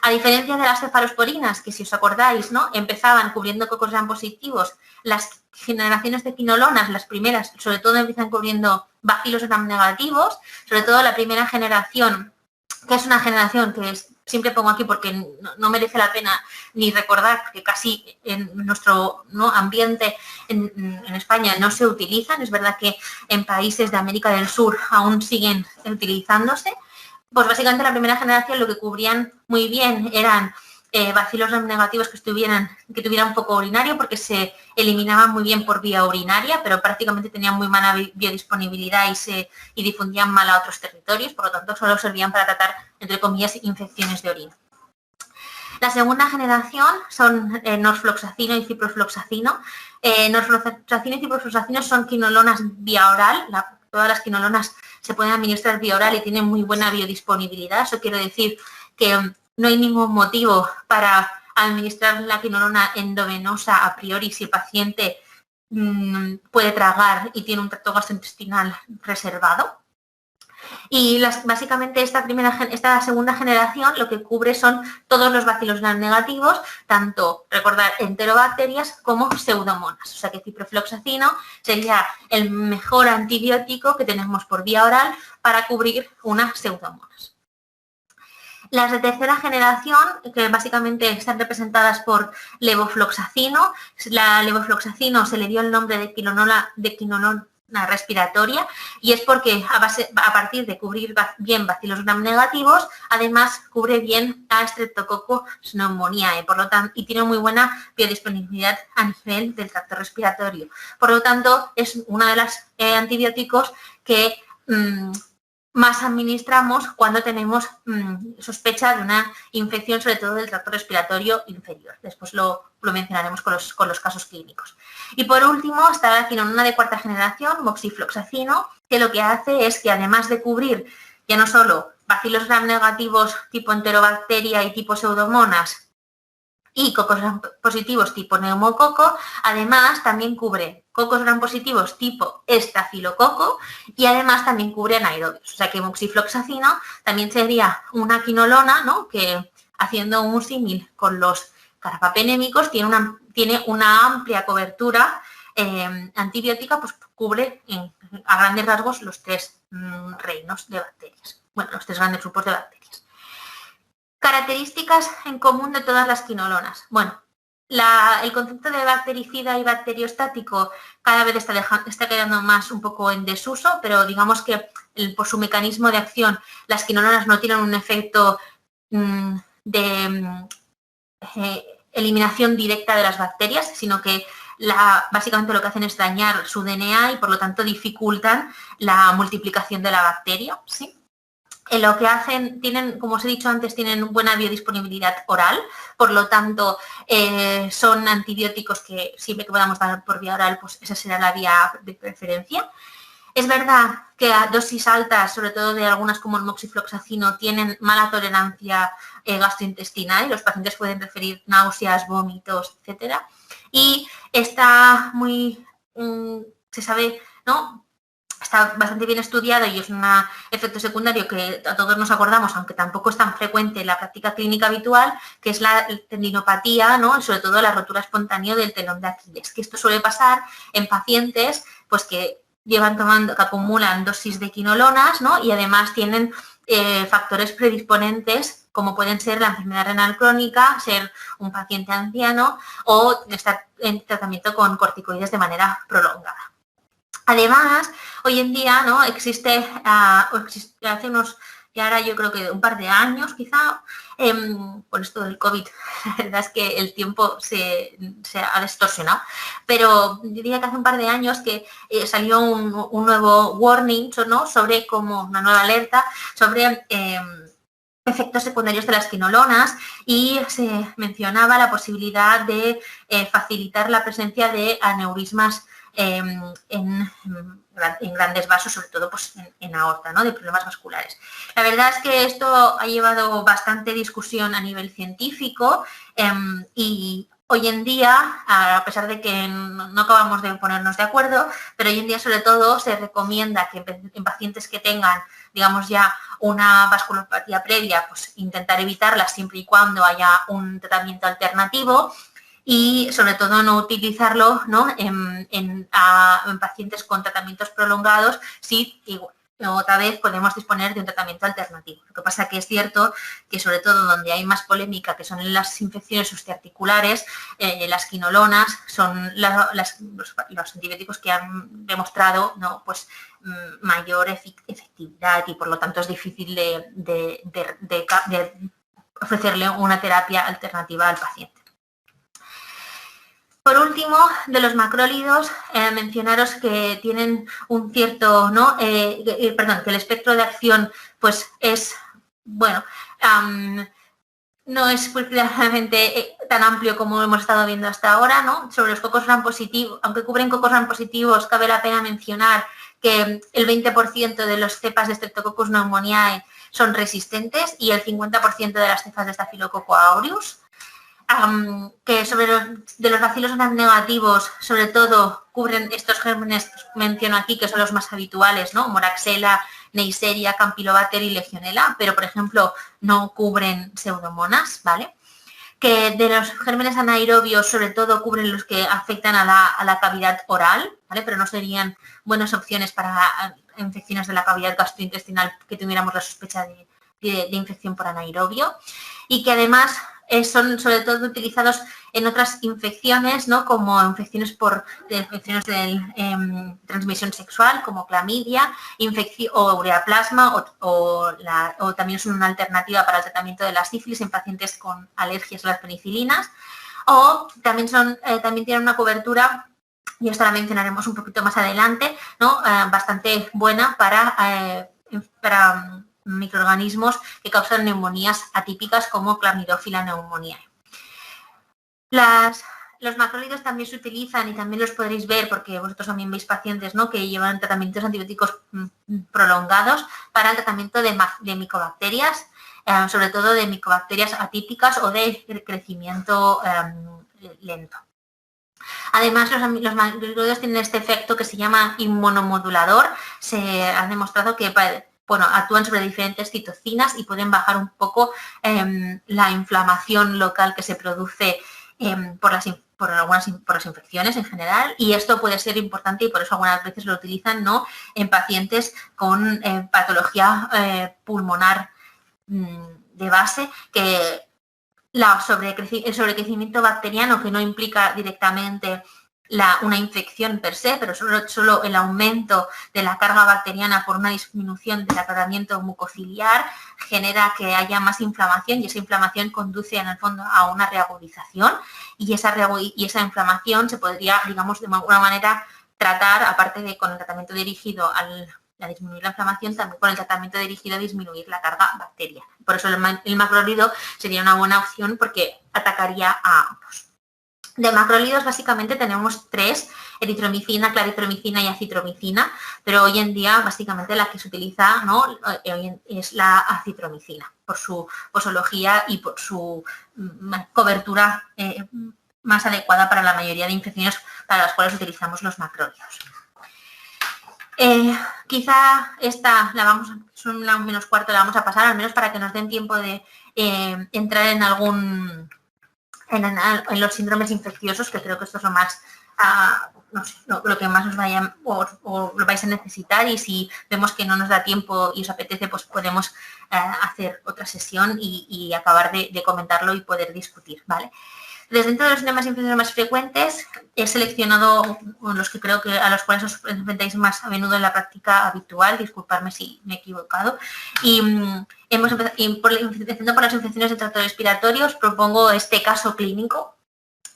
A diferencia de las cefalosporinas, que si os acordáis, ¿no?, empezaban cubriendo cocos gram positivos, las generaciones de quinolonas, las primeras, sobre todo empiezan cubriendo bacilos gram negativos, sobre todo la primera generación, que es una generación que siempre pongo aquí porque no merece la pena ni recordar, porque casi en nuestro ambiente en España no se utilizan. Es verdad que en países de América del Sur aún siguen utilizándose. Pues básicamente la primera generación lo que cubrían muy bien eran bacilos negativos que tuvieran foco urinario, porque se eliminaban muy bien por vía urinaria, pero prácticamente tenían muy mala biodisponibilidad y difundían mal a otros territorios, por lo tanto solo servían para tratar, entre comillas, infecciones de orina. La segunda generación son norfloxacino y ciprofloxacino. Norfloxacino y ciprofloxacino son quinolonas vía oral. Todas las quinolonas se pueden administrar vía oral y tienen muy buena biodisponibilidad. Eso quiere decir que no hay ningún motivo para administrar la quinolona endovenosa a priori si el paciente puede tragar y tiene un tracto gastrointestinal reservado. Y básicamente esta segunda generación lo que cubre son todos los bacilos gram negativos, tanto, recordar, enterobacterias como pseudomonas. O sea que ciprofloxacino sería el mejor antibiótico que tenemos por vía oral para cubrir unas pseudomonas. Las de tercera generación, que básicamente están representadas por levofloxacino. La levofloxacino se le dio el nombre de quinolona respiratoria, y es porque a partir de cubrir bien bacilos gram negativos, además cubre bien a Streptococcus pneumoniae, por lo tanto, y tiene muy buena biodisponibilidad a nivel del tracto respiratorio. Por lo tanto, es uno de los antibióticos que más administramos cuando tenemos sospecha de una infección, sobre todo del tracto respiratorio inferior. Después lo mencionaremos con los casos clínicos. Y por último está la quinolona de cuarta generación, moxifloxacino, que lo que hace es que, además de cubrir ya no solo bacilos gram negativos tipo enterobacteria y tipo pseudomonas y cocos gram positivos tipo neumococo, además también cubre cocos gram positivos tipo estafilococo y además también cubre anaerobios. O sea que moxifloxacino también sería una quinolona, ¿no?, que, haciendo un símil con los carbapenémicos, tiene una amplia cobertura antibiótica, pues cubre a grandes rasgos los tres reinos de bacterias. Bueno, los tres grandes grupos de bacterias. Características en común de todas las quinolonas. Bueno, el concepto de bactericida y bacteriostático cada vez está quedando más un poco en desuso, pero digamos que por su mecanismo de acción las quinolonas no tienen un efecto de eliminación directa de las bacterias, sino que básicamente lo que hacen es dañar su DNA y por lo tanto dificultan la multiplicación de la bacteria, ¿sí? Lo que hacen, como os he dicho antes, tienen buena biodisponibilidad oral, por lo tanto son antibióticos que siempre que podamos dar por vía oral, pues esa será la vía de preferencia. Es verdad que a dosis altas, sobre todo de algunas como el moxifloxacino, tienen mala tolerancia gastrointestinal y los pacientes pueden referir náuseas, vómitos, etcétera. Y está se sabe, ¿no?, está bastante bien estudiado y es un efecto secundario que a todos nos acordamos, aunque tampoco es tan frecuente en la práctica clínica habitual, que es la tendinopatía, ¿no?, sobre todo la rotura espontánea del telón de Aquiles, que esto suele pasar en pacientes pues que que acumulan dosis de quinolonas, ¿no?, y además tienen factores predisponentes como pueden ser la enfermedad renal crónica, ser un paciente anciano o estar en tratamiento con corticoides de manera prolongada. Además, hoy en día, ¿no? existe hace unos, y ahora yo creo que un par de años quizá, por esto del COVID, la verdad es que el tiempo se ha distorsionado, pero diría que hace un par de años que salió un nuevo warning, ¿no? Sobre como una nueva alerta sobre efectos secundarios de las quinolonas y se mencionaba la posibilidad de facilitar la presencia de aneurismas en grandes vasos, sobre todo pues, en aorta, ¿no? De problemas vasculares. La verdad es que esto ha llevado bastante discusión a nivel científico y hoy en día, a pesar de que no acabamos de ponernos de acuerdo, pero hoy en día sobre todo se recomienda que en pacientes que tengan, digamos ya, una vasculopatía previa, pues intentar evitarla siempre y cuando haya un tratamiento alternativo y sobre todo no utilizarlo, ¿no? en pacientes con tratamientos prolongados si otra vez podemos disponer de un tratamiento alternativo. Lo que pasa que es cierto que sobre todo donde hay más polémica, que son en las infecciones osteoarticulares, las quinolonas son los antibióticos que han demostrado, ¿no? Pues mayor efectividad y por lo tanto es difícil de ofrecerle una terapia alternativa al paciente. Por último, de los macrólidos, mencionaros que tienen un cierto, ¿no? Que el espectro de acción pues es, bueno, no es precisamente tan amplio como hemos estado viendo hasta ahora, ¿no? Sobre los cocos gram positivos, aunque cubren cocos gram positivos, cabe la pena mencionar que el 20% de los cepas de Streptococcus pneumoniae son resistentes y el 50% de las cepas de Staphylococcus aureus. Que de los bacilos gram negativos, sobre todo, cubren estos gérmenes que menciono aquí, que son los más habituales, ¿no? Moraxella, Neisseria, Campylobacter y Legionella, pero, por ejemplo, no cubren pseudomonas, ¿vale? Que de los gérmenes anaerobios, sobre todo, cubren los que afectan a la cavidad oral, ¿vale? Pero no serían buenas opciones para infecciones de la cavidad gastrointestinal que tuviéramos la sospecha de infección por anaerobio. Y que además son sobre todo utilizados en otras infecciones, ¿no? Como infecciones de transmisión sexual, como clamidia, o ureaplasma, o también son una alternativa para el tratamiento de la sífilis en pacientes con alergias a las penicilinas, o también tienen una cobertura, y esto la mencionaremos un poquito más adelante, ¿no? Bastante buena para microorganismos que causan neumonías atípicas como Chlamydophila pneumoniae. Los macrólidos también se utilizan y también los podréis ver porque vosotros también veis pacientes, ¿no? Que llevan tratamientos antibióticos prolongados para el tratamiento de micobacterias, sobre todo de micobacterias atípicas o de crecimiento lento. Además, los macrólidos tienen este efecto que se llama inmunomodulador. Se ha demostrado que actúan sobre diferentes citocinas y pueden bajar un poco la inflamación local que se produce por las infecciones en general, y esto puede ser importante y por eso algunas veces lo utilizan, ¿no? En pacientes con patología pulmonar de base, que el sobrecrecimiento bacteriano, que no implica directamente una infección per se, pero solo el aumento de la carga bacteriana por una disminución del aclaramiento mucociliar genera que haya más inflamación y esa inflamación conduce en el fondo a una reagudización y esa inflamación se podría, digamos, de alguna manera tratar, aparte de con el tratamiento dirigido a disminuir la inflamación, también con el tratamiento dirigido a disminuir la carga bacteriana. Por eso el macrólido sería una buena opción porque atacaría a ambos. De macrólidos básicamente tenemos 3, eritromicina, claritromicina y acitromicina, pero hoy en día básicamente la que se utiliza, ¿no? Es la acitromicina, por su posología y por su cobertura más adecuada para la mayoría de infecciones para las cuales utilizamos los macrólidos. Quizá esta son la 1:15, la vamos a pasar, al menos para que nos den tiempo de entrar en los síndromes infecciosos, que creo que estos son más, no sé, lo que más os vaya o lo vais a necesitar, y si vemos que no nos da tiempo y os apetece, pues podemos hacer otra sesión y acabar de comentarlo y poder discutir, ¿vale? Desde dentro de los síntomas infecciosos más frecuentes, he seleccionado los que creo que a los cuales os enfrentáis más a menudo en la práctica habitual, disculpadme si me he equivocado, y hemos empezado, empezando por las infecciones de tracto respiratorio, os propongo este caso clínico.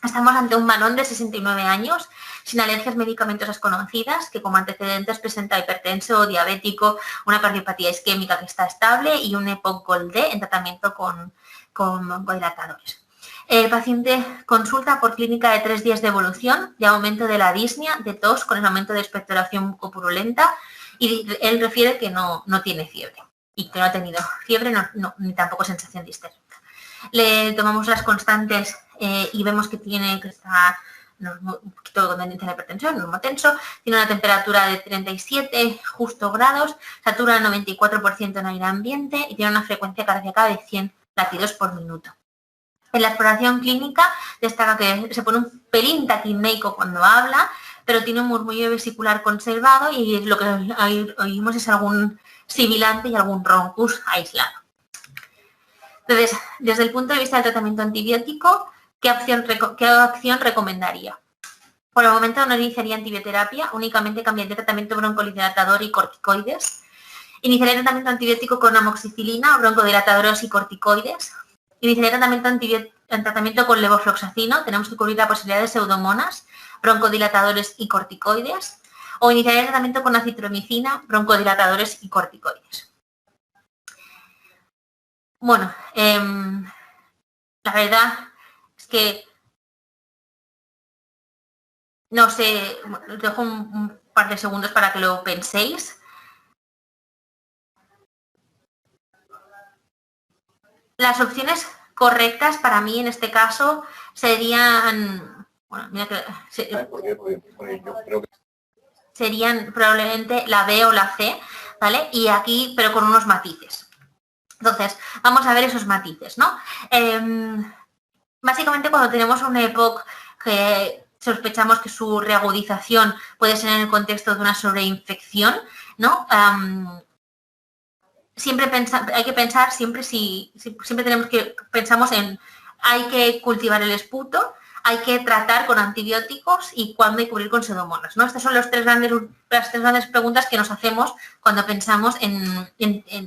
Estamos ante un varón de 69 años, sin alergias medicamentosas conocidas, que como antecedentes presenta hipertenso, diabético, una cardiopatía isquémica que está estable y un EPOC Gold D en tratamiento con broncodilatadores. El paciente consulta por clínica de 3 días de evolución, de aumento de la disnea, de tos con el aumento de expectoración mucopurulenta y él refiere que no tiene fiebre y que no ha tenido fiebre ni tampoco sensación distérgica. Le tomamos las constantes y vemos que está un poquito con tendencia a la hipertensión, normotenso, tiene una temperatura de 37 justo grados, satura el 94% en aire ambiente y tiene una frecuencia cardíaca de 100 latidos por minuto. En la exploración clínica destaca que se pone un pelín taquimeico cuando habla, pero tiene un murmullo vesicular conservado y lo que oímos es algún sibilante y algún roncus aislado. Entonces, desde el punto de vista del tratamiento antibiótico, ¿qué acción recomendaría? Por el momento no iniciaría antibioterapia, únicamente cambiaría tratamiento broncodilatador y corticoides. Iniciaría tratamiento antibiótico con amoxicilina, broncodilatadores y corticoides. Iniciaría tratamiento con levofloxacino, tenemos que cubrir la posibilidad de pseudomonas, broncodilatadores y corticoides. O iniciaría tratamiento con acitromicina, broncodilatadores y corticoides. Bueno, la verdad es que no sé, os dejo un par de segundos para que lo penséis. Las opciones correctas para mí en este caso serían, bueno, mira que, serían probablemente la B o la C, ¿vale? Y aquí, pero con unos matices. Entonces, vamos a ver esos matices, ¿no? Básicamente cuando tenemos un EPOC que sospechamos que su reagudización puede ser en el contexto de una sobreinfección, ¿no? Hay que pensar siempre pensamos en hay que cultivar el esputo, hay que tratar con antibióticos y cuándo hay que cubrir con pseudomonas, ¿no? Estas son las tres grandes preguntas que nos hacemos cuando pensamos en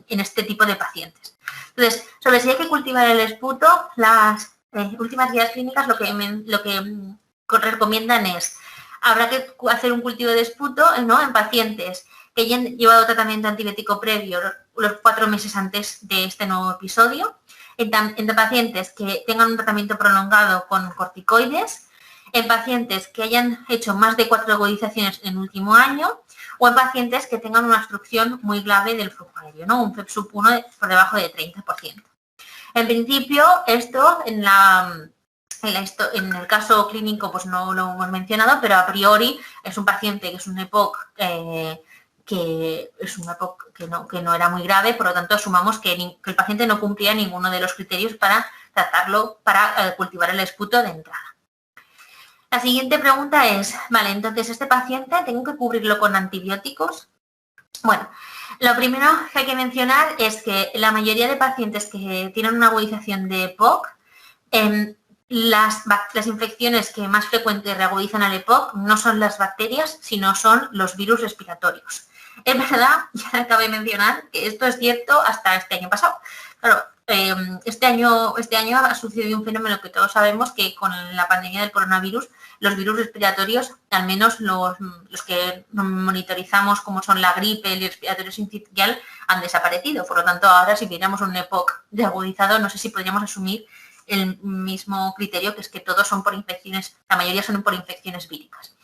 este tipo de pacientes. Entonces, sobre si hay que cultivar el esputo, las últimas guías clínicas lo que recomiendan es, habrá que hacer un cultivo de esputo, ¿no?, en pacientes que hayan llevado tratamiento antibiótico previo los 4 meses antes de este nuevo episodio, en pacientes que tengan un tratamiento prolongado con corticoides, en pacientes que hayan hecho más de 4 agudizaciones en el último año o en pacientes que tengan una obstrucción muy grave del flujo aéreo, ¿no?, un FEP-1 por debajo de 30%. En principio, esto en el caso clínico pues no lo hemos mencionado, pero a priori es un paciente que es un EPOC que no era muy grave, por lo tanto asumamos que el paciente no cumplía ninguno de los criterios para tratarlo, para cultivar el esputo de entrada. La siguiente pregunta es, vale, entonces este paciente tengo que cubrirlo con antibióticos. Bueno, lo primero que hay que mencionar es que la mayoría de pacientes que tienen una agudización de EPOC, las infecciones que más frecuentes reagudizan al EPOC no son las bacterias, sino son los virus respiratorios. Es verdad, ya acabo de mencionar que esto es cierto hasta este año pasado. Claro, este año ha sucedido un fenómeno que todos sabemos, que con la pandemia del coronavirus, los virus respiratorios, al menos los que monitorizamos como son la gripe, el respiratorio sincitial, han desaparecido. Por lo tanto, ahora si viéramos un EPOC de agudizado, no sé si podríamos asumir el mismo criterio, que es que todos son por infecciones, la mayoría son por infecciones víricas.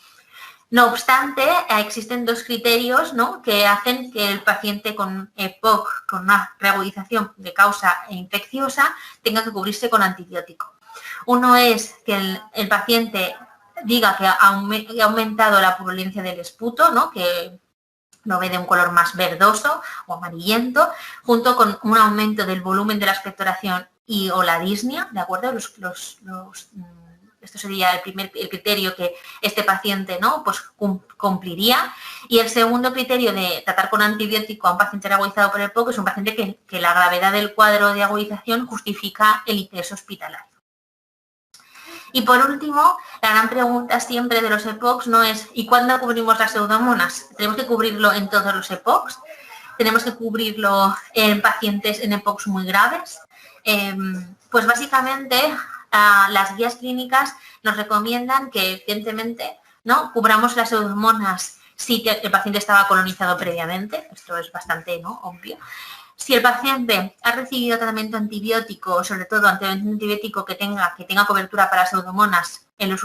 No obstante, existen 2 criterios, ¿no?, que hacen que el paciente con EPOC, con una reagudización de causa infecciosa, tenga que cubrirse con antibiótico. Uno es que el paciente diga que ha aumentado la purulencia del esputo, ¿no?, que lo ve de un color más verdoso o amarillento, junto con un aumento del volumen de la expectoración o la disnea, ¿de acuerdo? Esto sería el criterio que este paciente, ¿no?, pues cumpliría. Y el segundo criterio de tratar con antibiótico a un paciente agudizado por EPOC es un paciente que la gravedad del cuadro de agudización justifica el ingreso hospitalario. Y por último, la gran pregunta siempre de los EPOCs no es ¿y cuándo cubrimos las pseudomonas? ¿Tenemos que cubrirlo en todos los EPOCs? ¿Tenemos que cubrirlo en pacientes en EPOCs muy graves? Pues básicamente las guías clínicas nos recomiendan que evidentemente no cubramos las pseudomonas si el paciente estaba colonizado previamente, esto es bastante obvio. Si el paciente ha recibido tratamiento antibiótico, sobre todo antibiótico que tenga cobertura para pseudomonas en los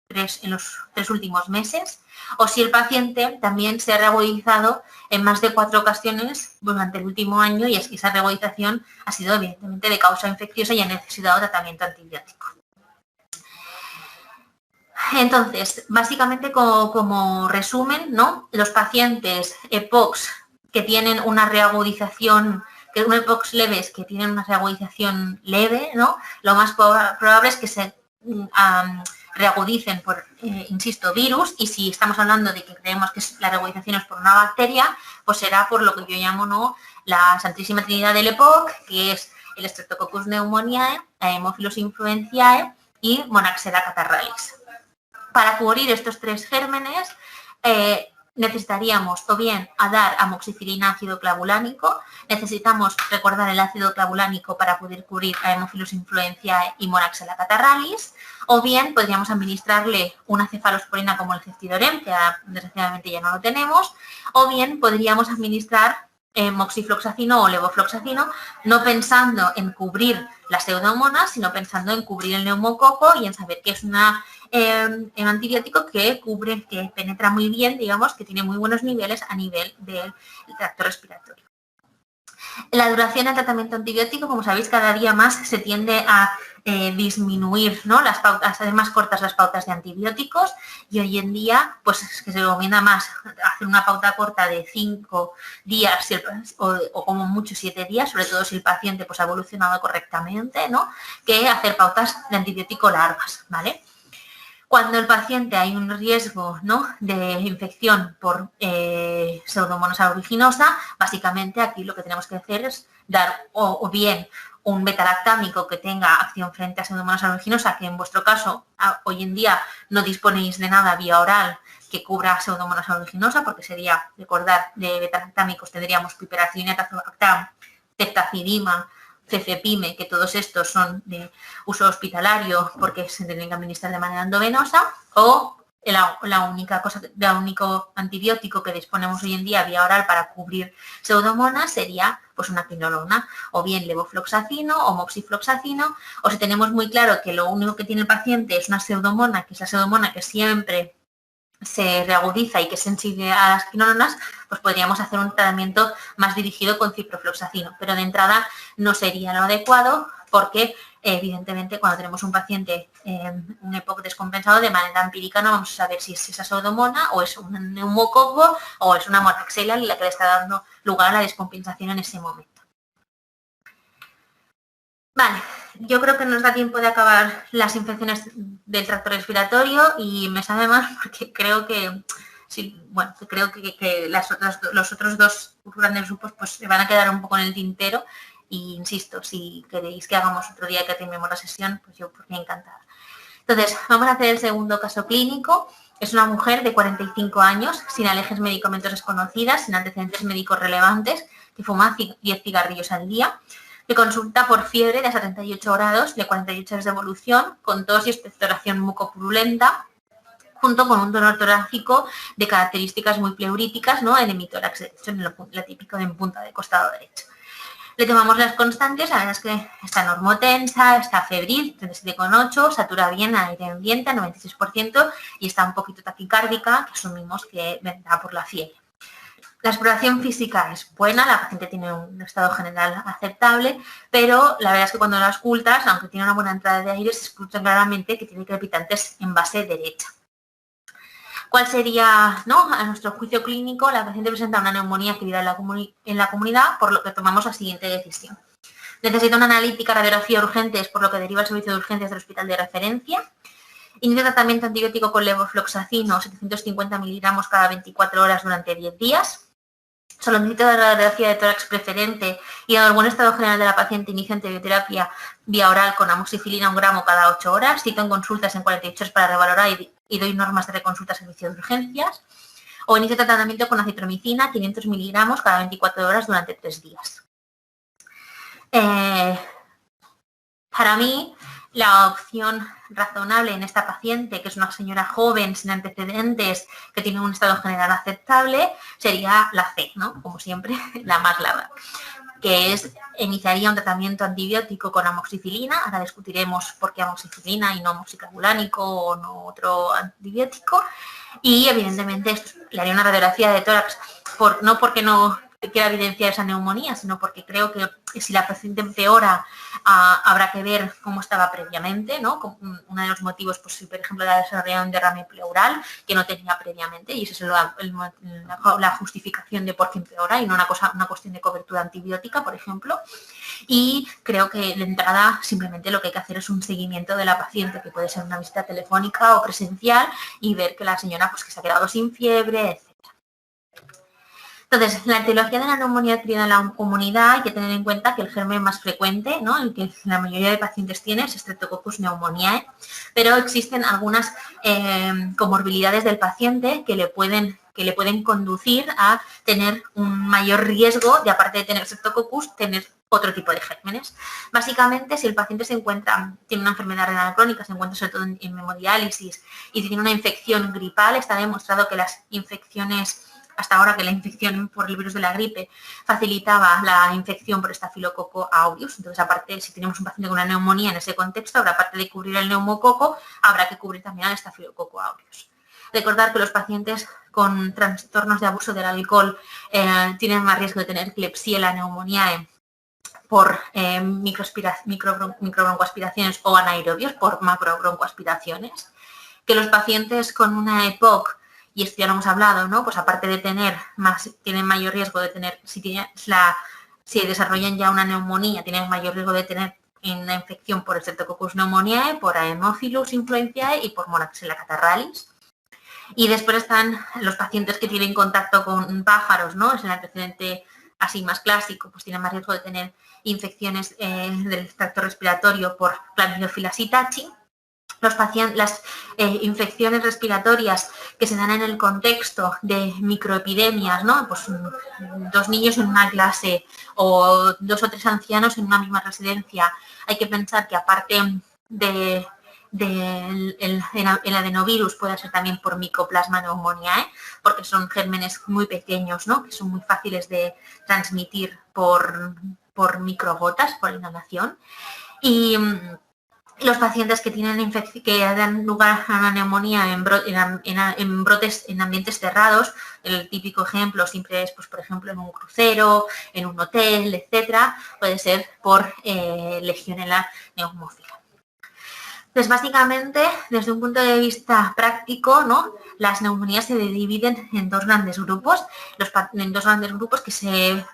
tres últimos meses, o si el paciente también se ha reagudizado en más de 4 ocasiones durante el último año y esa reagudización ha sido evidentemente de causa infecciosa y ha necesitado tratamiento antibiótico. Entonces, básicamente como resumen, los pacientes EPOCs que tienen una reagudización, EPOCs leves que tienen una reagudización leve, lo más probable es que se reagudicen por, insisto, virus, y si estamos hablando de que creemos que la reagudización es por una bacteria, pues será por lo que yo llamo la santísima trinidad del EPOC, que es el Streptococcus pneumoniae, Haemophilus influenzae y Monaxella catarrhalis. Para cubrir estos 3 gérmenes necesitaríamos o bien dar amoxicilina ácido clavulánico, necesitamos recordar el ácido clavulánico para poder cubrir a Haemophilus influenzae y Monaxella catarrhalis, o bien podríamos administrarle una cefalosporina como el ceftriaxone, que desgraciadamente ya no lo tenemos, o bien podríamos administrar moxifloxacino o levofloxacino, no pensando en cubrir las pseudomonas, sino pensando en cubrir el neumococo y en saber que es un antibiótico que cubre, que penetra muy bien, digamos, que tiene muy buenos niveles a nivel del tracto respiratorio. La duración del tratamiento antibiótico, como sabéis, cada día más se tiende a disminuir, las pautas, hacer más cortas las pautas de antibióticos, y hoy en día pues es que se recomienda más hacer una pauta corta de 5 días o como mucho 7 días, sobre todo si el paciente pues ha evolucionado correctamente, que hacer pautas de antibiótico largas, ¿vale? Cuando el paciente hay un riesgo de infección por Pseudomonas aeruginosa, básicamente aquí lo que tenemos que hacer es dar o bien un betalactámico que tenga acción frente a Pseudomonas aeruginosa, que en vuestro caso hoy en día no disponéis de nada vía oral que cubra Pseudomonas aeruginosa, porque sería, recordar, de betalactámicos tendríamos piperacilina, tazobactam, ceftazidima, cefepime, que todos estos son de uso hospitalario porque se tienen que administrar de manera endovenosa, o el único antibiótico que disponemos hoy en día vía oral para cubrir pseudomonas sería pues una quinolona, o bien levofloxacino o moxifloxacino, o si tenemos muy claro que lo único que tiene el paciente es una pseudomona, que es la pseudomona que siempre se reagudiza y que es sensible a las quinolonas, pues podríamos hacer un tratamiento más dirigido con ciprofloxacino, pero de entrada no sería lo adecuado porque evidentemente cuando tenemos un paciente un EPOC descompensado, de manera empírica no vamos a saber si es esa pseudomona o es un neumococo o es una monaxella la que le está dando lugar a la descompensación en ese momento. Vale, yo creo que nos da tiempo de acabar las infecciones del tracto respiratorio y me sabe mal porque creo que los otros 2 grandes grupos pues se van a quedar un poco en el tintero y insisto, si queréis que hagamos otro día que terminemos la sesión, pues yo por mí encantada. Entonces, vamos a hacer el segundo caso clínico. Es una mujer de 45 años, sin alergias medicamentosas conocidas, sin antecedentes médicos relevantes, que fuma 10 cigarrillos al día, que consulta por fiebre de 78 grados, de 48 horas de evolución, con tos y expectoración mucopurulenta, junto con un dolor torácico de características muy pleuríticas, en hemitórax derecho, en la típica en punta de costado derecho. Le tomamos las constantes, la verdad es que está normotensa, está febril, 37,8, satura bien aire ambiente, 96%, y está un poquito taquicárdica, que asumimos que vendrá por la fiebre. La exploración física es buena, la paciente tiene un estado general aceptable, pero la verdad es que cuando la auscultas, aunque tiene una buena entrada de aire, se escucha claramente que tiene crepitantes en base derecha. ¿Cuál sería, a nuestro juicio clínico? La paciente presenta una neumonía adquirida en la comunidad, por lo que tomamos la siguiente decisión. Necesita una analítica, radiografía urgentes, por lo que deriva al servicio de urgencias del hospital de referencia. Inicia tratamiento antibiótico con levofloxacino, 750 miligramos cada 24 horas durante 10 días. solicito de radiografía de tórax preferente y en el buen estado general de la paciente inicio antibioterapia vía oral con amoxicilina 1 gramo cada 8 horas, cito en consultas en 48 horas para revalorar y doy normas de reconsulta a servicio de urgencias, o inicio tratamiento con acitromicina 500 miligramos cada 24 horas durante 3 días. Para mí, la opción razonable en esta paciente, que es una señora joven, sin antecedentes, que tiene un estado general aceptable, sería la C, ¿no? Como siempre, la más larga, que es, iniciaría un tratamiento antibiótico con amoxicilina. Ahora discutiremos por qué amoxicilina y no amoxicabulánico o no otro antibiótico. Y, evidentemente, le haría una radiografía de tórax, no porque no quiera evidenciar esa neumonía, sino porque creo que si la paciente empeora, habrá que ver cómo estaba previamente, ¿no? Uno de los motivos, pues si por ejemplo la desarrollado un derrame pleural que no tenía previamente, y esa es la justificación de por qué empeora y no una cuestión de cobertura antibiótica, por ejemplo. Y creo que de entrada simplemente lo que hay que hacer es un seguimiento de la paciente, que puede ser una visita telefónica o presencial, y ver que la señora pues que se ha quedado sin fiebre, etc. Entonces, la etiología de la neumonía adquirida en la comunidad hay que tener en cuenta que el germen más frecuente, ¿no?, el que la mayoría de pacientes tiene, es Streptococcus pneumoniae, pero existen algunas comorbilidades del paciente que le pueden conducir a tener un mayor riesgo de, aparte de tener Streptococcus, tener otro tipo de gérmenes. Básicamente, si el paciente tiene una enfermedad renal crónica, se encuentra sobre todo en hemodiálisis y tiene una infección gripal, está demostrado que las infecciones, hasta ahora, que la infección por el virus de la gripe facilitaba la infección por Staphylococcus aureus. Entonces, aparte, si tenemos un paciente con una neumonía en ese contexto, habrá, aparte de cubrir el neumococo, habrá que cubrir también al Staphylococcus aureus. Recordar que los pacientes con trastornos de abuso del alcohol tienen más riesgo de tener Klebsiella pneumoniae por microbroncoaspiraciones o anaerobios por macrobroncoaspiraciones. Que los pacientes con una EPOC, y esto ya lo hemos hablado, ¿no?, pues aparte de tienen mayor riesgo de tener, si desarrollan ya una neumonía, tienen mayor riesgo de tener una infección por Streptococcus pneumoniae, por Haemophilus influenzae y por Moraxella catarrhalis. Y después están los pacientes que tienen contacto con pájaros, ¿no?, es el antecedente así más clásico, pues tienen más riesgo de tener infecciones del tracto respiratorio por Clamidiophila psittaci. Las infecciones respiratorias que se dan en el contexto de microepidemias, ¿no?, pues 2 niños en una clase o 2 o 3 ancianos en una misma residencia. Hay que pensar que aparte del adenovirus puede ser también por Mycoplasma pneumoniae, porque son gérmenes muy pequeños, ¿no?, que son muy fáciles de transmitir por microgotas, por inhalación. Y los pacientes que tienen que dan lugar a una neumonía en brotes en ambientes cerrados, el típico ejemplo siempre es, pues, por ejemplo, en un crucero, en un hotel, etcétera, puede ser por Legionella pneumófila. Entonces, básicamente, desde un punto de vista práctico, ¿no?, las neumonías se dividen en 2 grandes grupos, que se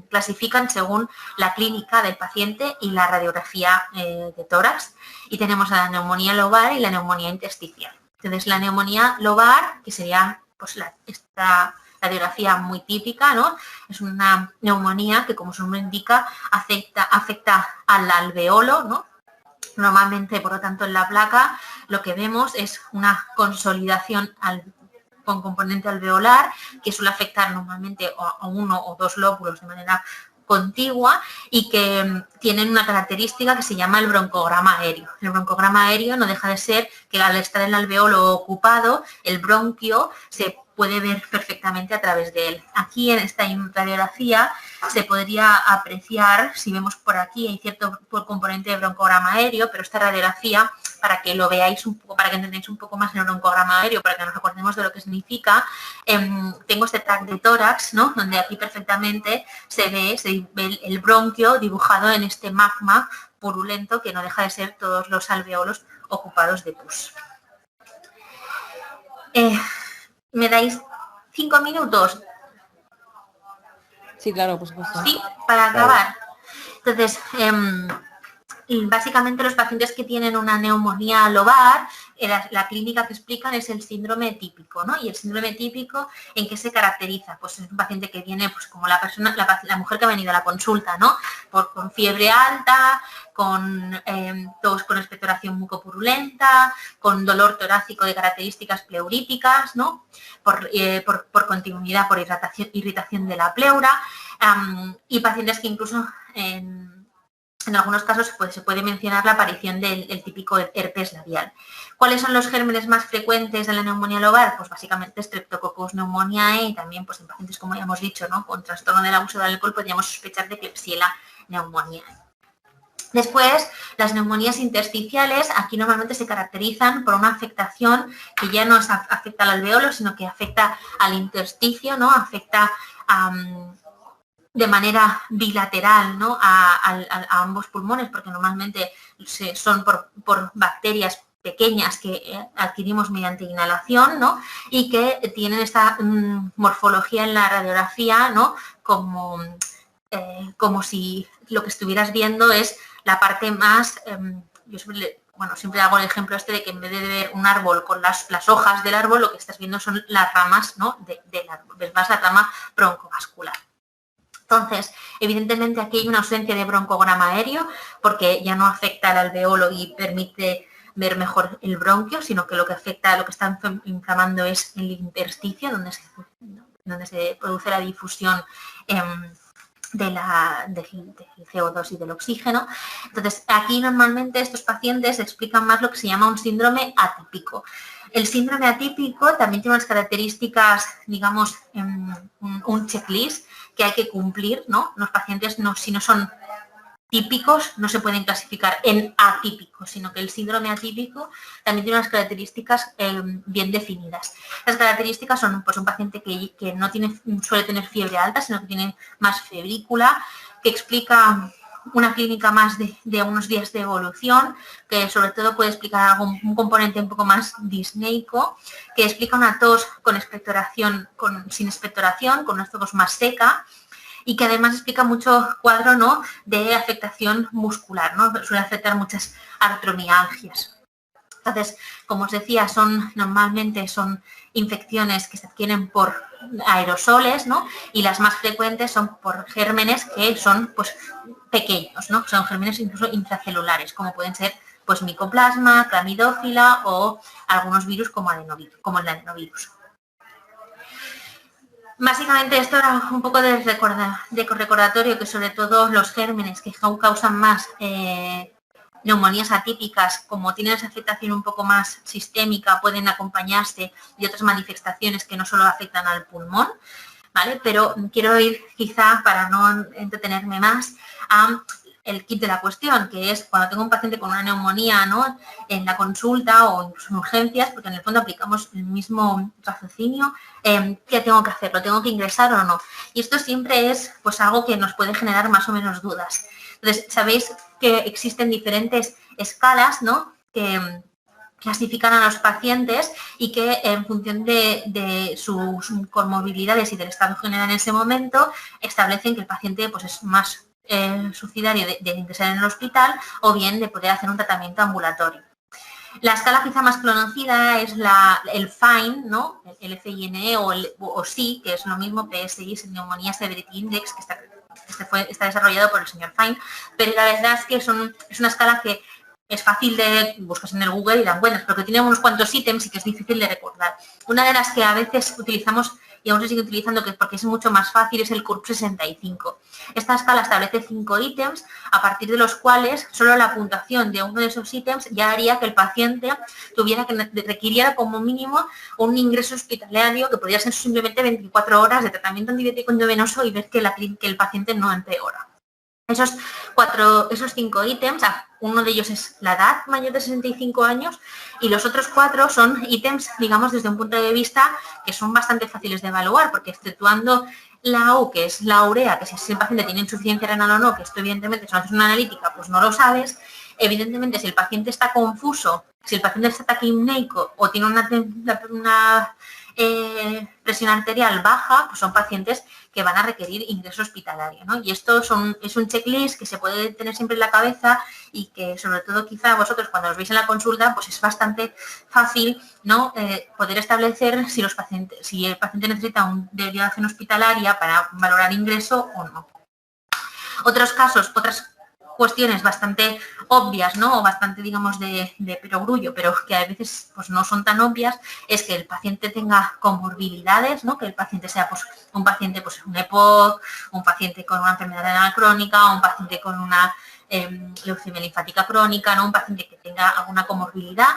clasifican según la clínica del paciente y la radiografía de tórax. Y tenemos a la neumonía lobar y la neumonía intersticial. Entonces, la neumonía lobar, que sería pues esta radiografía muy típica, ¿no?, es una neumonía que, como su nombre indica, afecta al alveolo, ¿no? Normalmente, por lo tanto, en la placa lo que vemos es una consolidación con componente alveolar, que suele afectar normalmente a 1 o 2 lóbulos de manera contigua y que tienen una característica que se llama el broncograma aéreo. El broncograma aéreo no deja de ser que, al estar el alveolo ocupado, el bronquio se puede ver perfectamente a través de él. Aquí en esta radiografía se podría apreciar, si vemos por aquí, hay cierto componente de broncograma aéreo, pero esta radiografía, para que lo veáis un poco, para que entendáis un poco más el broncograma aéreo, para que nos acordemos de lo que significa, tengo este tract de tórax, ¿no?, donde aquí perfectamente se ve el bronquio dibujado en este magma purulento que no deja de ser todos los alveolos ocupados de pus. ¿Me dais 5 minutos? Sí, claro, por supuesto. Sí, para acabar. Entonces, básicamente los pacientes que tienen una neumonía lobar la clínica que explican es el síndrome típico, ¿no? Y el síndrome típico, ¿en qué se caracteriza? Pues es un paciente que viene, pues como la mujer que ha venido a la consulta, ¿no? Con fiebre alta, con tos con expectoración mucopurulenta, con dolor torácico de características pleuríticas, ¿no? Por continuidad, por irritación de la pleura, y pacientes que incluso en algunos casos pues, se puede mencionar la aparición del típico herpes labial. ¿Cuáles son los gérmenes más frecuentes de la neumonía lobar? Pues básicamente Streptococcus pneumoniae y también pues, en pacientes, como ya hemos dicho, ¿no? Con trastorno del abuso del alcohol podríamos sospechar de Klebsiella pneumoniae. Después, las neumonías intersticiales aquí normalmente se caracterizan por una afectación que ya no afecta al alveolo, sino que afecta al intersticio, ¿no? Afecta de manera bilateral, ¿no? a ambos pulmones, porque normalmente son por bacterias pequeñas que adquirimos mediante inhalación, ¿no? Y que tienen esta morfología en la radiografía, ¿no? Como si lo que estuvieras viendo es la parte más, yo siempre hago el ejemplo de que en vez de ver un árbol con las hojas del árbol, lo que estás viendo son las ramas, ¿no? del árbol, ves más la rama broncovascular. Entonces, evidentemente aquí hay una ausencia de broncograma aéreo porque ya no afecta al alveolo y permite ver mejor el bronquio, sino que lo que está inflamando es el intersticio, donde se produce la difusión del CO2 y del oxígeno. Entonces, aquí normalmente estos pacientes explican más lo que se llama un síndrome atípico. El síndrome atípico también tiene unas características, digamos, un checklist que hay que cumplir, ¿no? Los pacientes, si no son típicos, no se pueden clasificar en atípicos, sino que el síndrome atípico también tiene unas características bien definidas. Las características son pues, un paciente que no suele tener fiebre alta, sino que tiene más febrícula, que explica una clínica más de unos días de evolución, que sobre todo puede explicar un componente un poco más disneico, que explica una tos con expectoración, sin expectoración, con una tos más seca, y que además explica mucho cuadro, ¿no? de afectación muscular, ¿no? Suele afectar muchas artromialgias. Entonces, como os decía, normalmente son infecciones que se adquieren por aerosoles, ¿no? Y las más frecuentes son por gérmenes que son pues, pequeños, ¿no? Son gérmenes incluso intracelulares, como pueden ser pues, micoplasma, clamidófila o algunos virus como el adenovirus. Básicamente esto era un poco de recordatorio que sobre todo los gérmenes que causan más neumonías atípicas, como tienen esa afectación un poco más sistémica, pueden acompañarse de otras manifestaciones que no solo afectan al pulmón, ¿vale? Pero quiero ir quizá, para no entretenerme más, a el kit de la cuestión, que es cuando tengo un paciente con una neumonía, ¿no? en la consulta o incluso en urgencias, porque en el fondo aplicamos el mismo raciocinio, ¿qué tengo que hacer? ¿Lo tengo que ingresar o no? Y esto siempre es pues, algo que nos puede generar más o menos dudas. Entonces, sabéis que existen diferentes escalas, ¿no? que clasifican a los pacientes y que en función de sus comorbilidades y del estado general en ese momento, establecen que el paciente pues, es más suicidario de ingresar en el hospital o bien de poder hacer un tratamiento ambulatorio. La escala quizá más conocida es el FINE, ¿no? El FINE o SI, que es lo mismo, PSI, es el Neumonía Severity Index, que está desarrollado por el señor Fine, pero la verdad es que es una escala que es fácil de buscar en el Google y dan buenas, pero que tiene unos cuantos ítems y que es difícil de recordar. Una de las que a veces utilizamos y aún se sigue utilizando porque es mucho más fácil es el CURB 65. Esta escala establece 5 ítems a partir de los cuales solo la puntuación de uno de esos ítems ya haría que el paciente requiriera como mínimo un ingreso hospitalario que podría ser simplemente 24 horas de tratamiento antibiótico endovenoso y ver que el paciente no empeora. Esos 5 ítems, uno de ellos es la edad mayor de 65 años y los otros 4 son ítems, digamos, desde un punto de vista que son bastante fáciles de evaluar, porque exceptuando la AU, que es la urea, que si el paciente tiene insuficiencia renal o no, que esto evidentemente si no haces una analítica, pues no lo sabes. Evidentemente, si el paciente está confuso, si el paciente está taquipneico o tiene una presión arterial baja, pues son pacientes que van a requerir ingreso hospitalario, ¿no? Y esto es un checklist que se puede tener siempre en la cabeza y que sobre todo quizá vosotros cuando os veis en la consulta pues es bastante fácil, ¿no? Poder establecer si el paciente necesita una derivación hospitalaria para valorar ingreso o no. Otros casos, otras cuestiones bastante obvias, ¿no? O bastante, digamos, de perogrullo, pero que a veces pues, no son tan obvias, es que el paciente tenga comorbilidades, ¿no? Que el paciente sea pues, un paciente, pues un EPOC, un paciente con una enfermedad renal crónica, un paciente con una leucemia linfática crónica, ¿no? Un paciente que tenga alguna comorbilidad,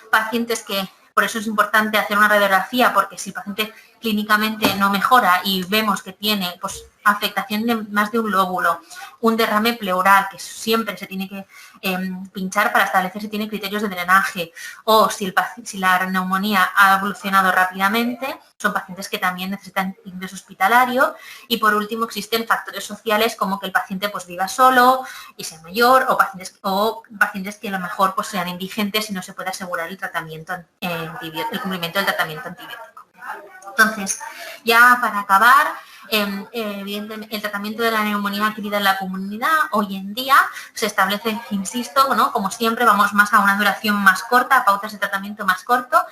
pacientes que, por eso es importante hacer una radiografía, porque si el paciente clínicamente no mejora y vemos que tiene pues, afectación de más de un lóbulo, un derrame pleural, que siempre se tiene que pinchar para establecer si tiene criterios de drenaje, o si la neumonía ha evolucionado rápidamente, son pacientes que también necesitan ingreso hospitalario. Y por último existen factores sociales como que el paciente pues, viva solo y sea mayor, o pacientes que a lo mejor pues, sean indigentes y no se puede asegurar el tratamiento el cumplimiento del tratamiento antibiótico. Entonces, ya para acabar, evidentemente el tratamiento de la neumonía adquirida en la comunidad hoy en día se establece, insisto, ¿no? Como siempre vamos más a una duración más corta, a pautas de tratamiento más corto,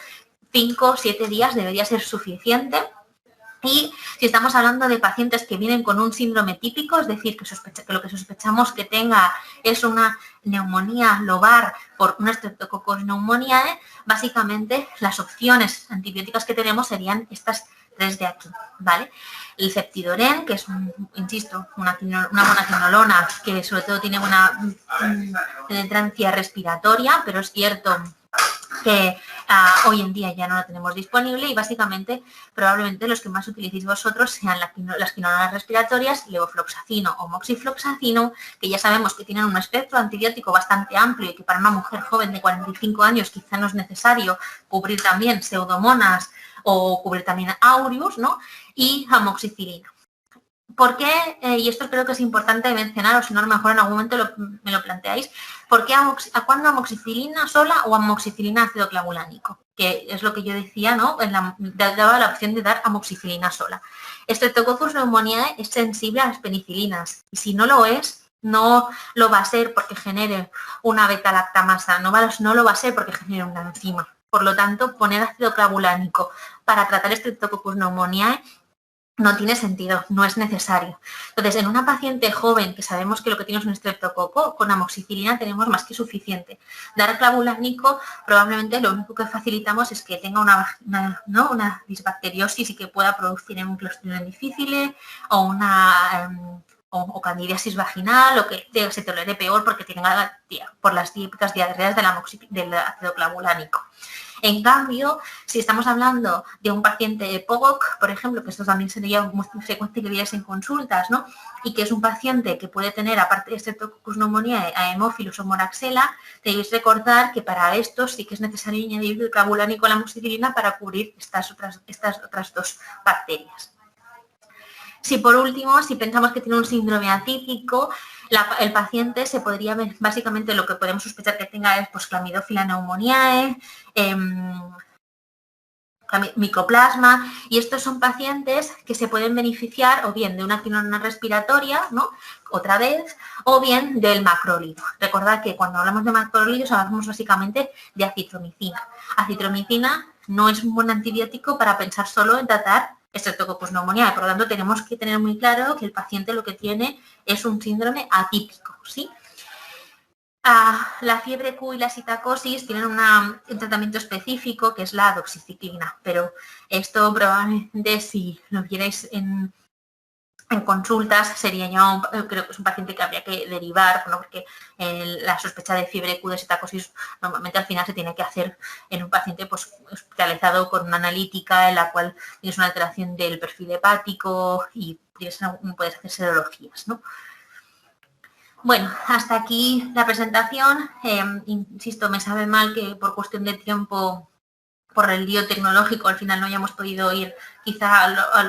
5 o 7 días debería ser suficiente. Y si estamos hablando de pacientes que vienen con un síndrome típico, es decir, que lo que sospechamos que tenga es una neumonía lobar por una Streptococcus pneumoniae, básicamente las opciones antibióticas que tenemos serían estas 3 de aquí, ¿vale? El Ceftidoren, que es, insisto, una monaquinolona que sobre todo tiene una penetrancia respiratoria, pero es cierto que hoy en día ya no la tenemos disponible y básicamente probablemente los que más utilicéis vosotros sean las quinolonas respiratorias, levofloxacino o moxifloxacino, que ya sabemos que tienen un espectro antibiótico bastante amplio y que para una mujer joven de 45 años quizá no es necesario cubrir también pseudomonas o cubrir también aureus, ¿no? Y amoxicilina. ¿Por qué? Y esto creo que es importante mencionar, o si no, a lo mejor en algún momento me lo planteáis. ¿Por qué cuándo amoxicilina sola o amoxicilina ácido clavulánico? Que es lo que yo decía, ¿no? Daba la opción de dar amoxicilina sola. Streptococcus pneumoniae es sensible a las penicilinas y si no lo es, no lo va a ser porque genere una beta-lactamasa, no lo va a ser porque genere una enzima. Por lo tanto, poner ácido clavulánico para tratar Streptococcus pneumoniae no tiene sentido, no es necesario. Entonces, en una paciente joven que sabemos que lo que tiene es un estreptococo, con amoxicilina tenemos más que suficiente. Dar clavulánico, probablemente lo único que facilitamos es que tenga una disbacteriosis y que pueda producir un Clostridium difficile o una o candidiasis vaginal o que se tolere peor porque tenga por las típicas diarreas del ácido clavulánico. En cambio, si estamos hablando de un paciente EPOC, por ejemplo, que esto también sería muy frecuente que veáis en consultas, ¿no? Y que es un paciente que puede tener, aparte de Streptococcus pneumoniae, a Haemophilus o Moraxella, debéis recordar que para estos sí que es necesario añadir el clavulánico a la amoxicilina para cubrir estas otras 2 bacterias. Si por último, si pensamos que tiene un síndrome atípico, el paciente se podría ver, básicamente lo que podemos sospechar que tenga es pues, Clamidófila pneumoniae, micoplasma, y estos son pacientes que se pueden beneficiar o bien de una quinolona respiratoria, ¿no? Otra vez, o bien del macrolído. Recordad que cuando hablamos de macrolidos hablamos básicamente de acitromicina. Acitromicina no es un buen antibiótico para pensar solo en tratar Streptococcus pneumoniae, por lo tanto tenemos que tener muy claro que el paciente lo que tiene es un síndrome atípico, ¿sí? La fiebre Q y la sitacosis tienen un tratamiento específico que es la doxiciclina, pero esto probablemente si lo vierais en consultas sería ya, creo que es un paciente que habría que derivar, ¿no? Porque la sospecha de fiebre Q de sitacosis normalmente al final se tiene que hacer en un paciente pues, hospitalizado con una analítica en la cual tienes una alteración del perfil hepático y puedes hacer serologías, ¿no? Bueno, hasta aquí la presentación. Insisto, me sabe mal que por cuestión de tiempo, por el lío tecnológico, al final no hayamos podido ir quizá a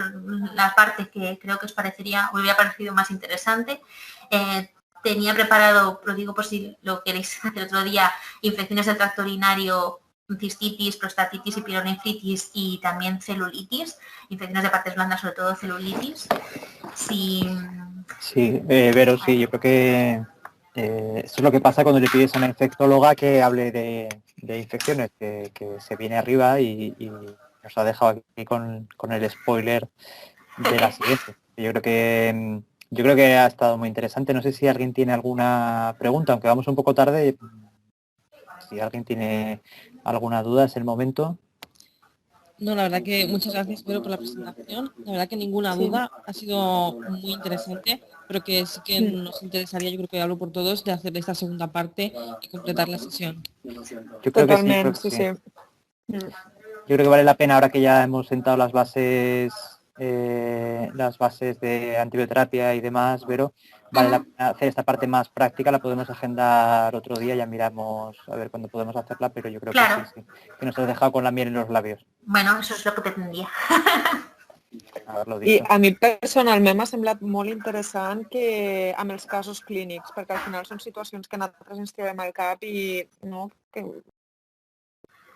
la parte que creo que os hubiera parecido más interesante. Tenía preparado, lo digo por si lo queréis hacer otro día, infecciones del tracto urinario cistitis, prostatitis y pielonefritis y también celulitis, infecciones de partes blandas, sobre todo celulitis. Sí, Vero, sí, yo creo que eso es lo que pasa cuando le pides a una infectóloga que hable de infecciones, que se viene arriba y nos ha dejado aquí con el spoiler de la siguiente. Yo creo que ha estado muy interesante. No sé si alguien tiene alguna pregunta, aunque vamos un poco tarde. Si alguien tiene alguna duda, es el momento. No, la verdad que muchas gracias, Pedro, por la presentación. La verdad que ninguna duda, ha sido muy interesante, pero que sí que nos interesaría, yo creo que hablo por todos, de hacer esta segunda parte y completar la sesión. Yo creo que sí. Yo creo que vale la pena, ahora que ya hemos sentado las bases de antibioterapia y demás, Vero, vale la pena hacer esta parte más práctica, la podemos agendar otro día, ya miramos a ver cuándo podemos hacerla, pero yo creo que sí, que nos has dejado con la miel en los labios. Bueno, eso es lo que pretendía. I a mi personalment m'ha semblat molt interessant que amb els casos clínics, perquè al final són situacions que nosaltres ens trobem al cap i no, que...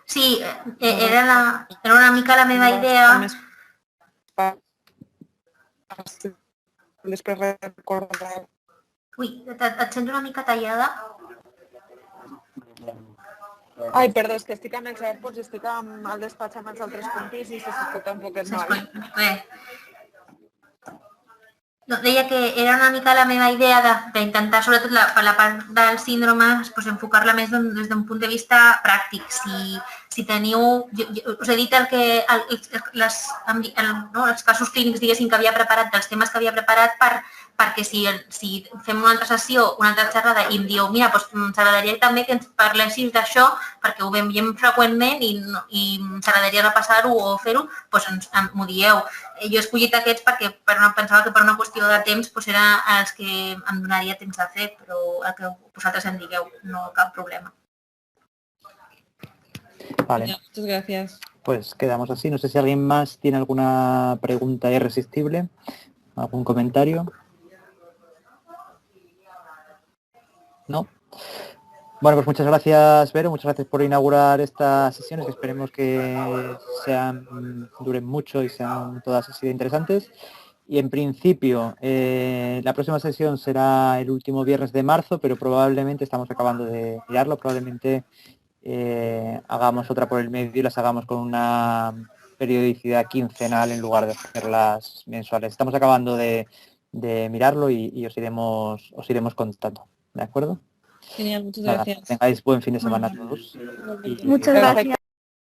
Sí, era una mica la meva idea. Després recordar... Ui, et sento una mica tallada. Ai, perdó, és que estic amb els AirPods, estic al despatx amb els altres compis i s'escolta un poquet mal. No, deia que era una mica la meva idea d'intentar, sobretot per la part del síndrome, doncs, enfocar-la més des d'un punt de vista pràctic. Si teniu... us he dit els casos clínics, diguéssim, que havia preparat, dels temes que havia preparat perquè si fem una altra sessió, una altra xerrada i em dieu, mira, doncs s'agradaria també que ens parlessis d'això perquè ho veiem freqüentment i ens agradaria repassar-ho o fer-ho, doncs m'ho dieu. Jo he escollit aquests perquè pensava que per una qüestió de temps era els que em donaria temps de fer, però el que vosaltres em digueu, no cap problema. Vale. Muchas gracias. Pues quedamos así. No sé si alguien más tiene alguna pregunta irresistible, algún comentario. ¿No? Bueno, pues muchas gracias, Vero, muchas gracias por inaugurar estas sesiones, que esperemos que duren mucho y sean todas así de interesantes. Y en principio, la próxima sesión será el último viernes de marzo, pero probablemente, estamos acabando de mirarlo, probablemente hagamos otra por el medio y las hagamos con una periodicidad quincenal en lugar de hacerlas mensuales. Estamos acabando de mirarlo y os iremos contando. ¿De acuerdo? Genial, muchas gracias. Tengáis buen fin de semana a todos. Muchas gracias.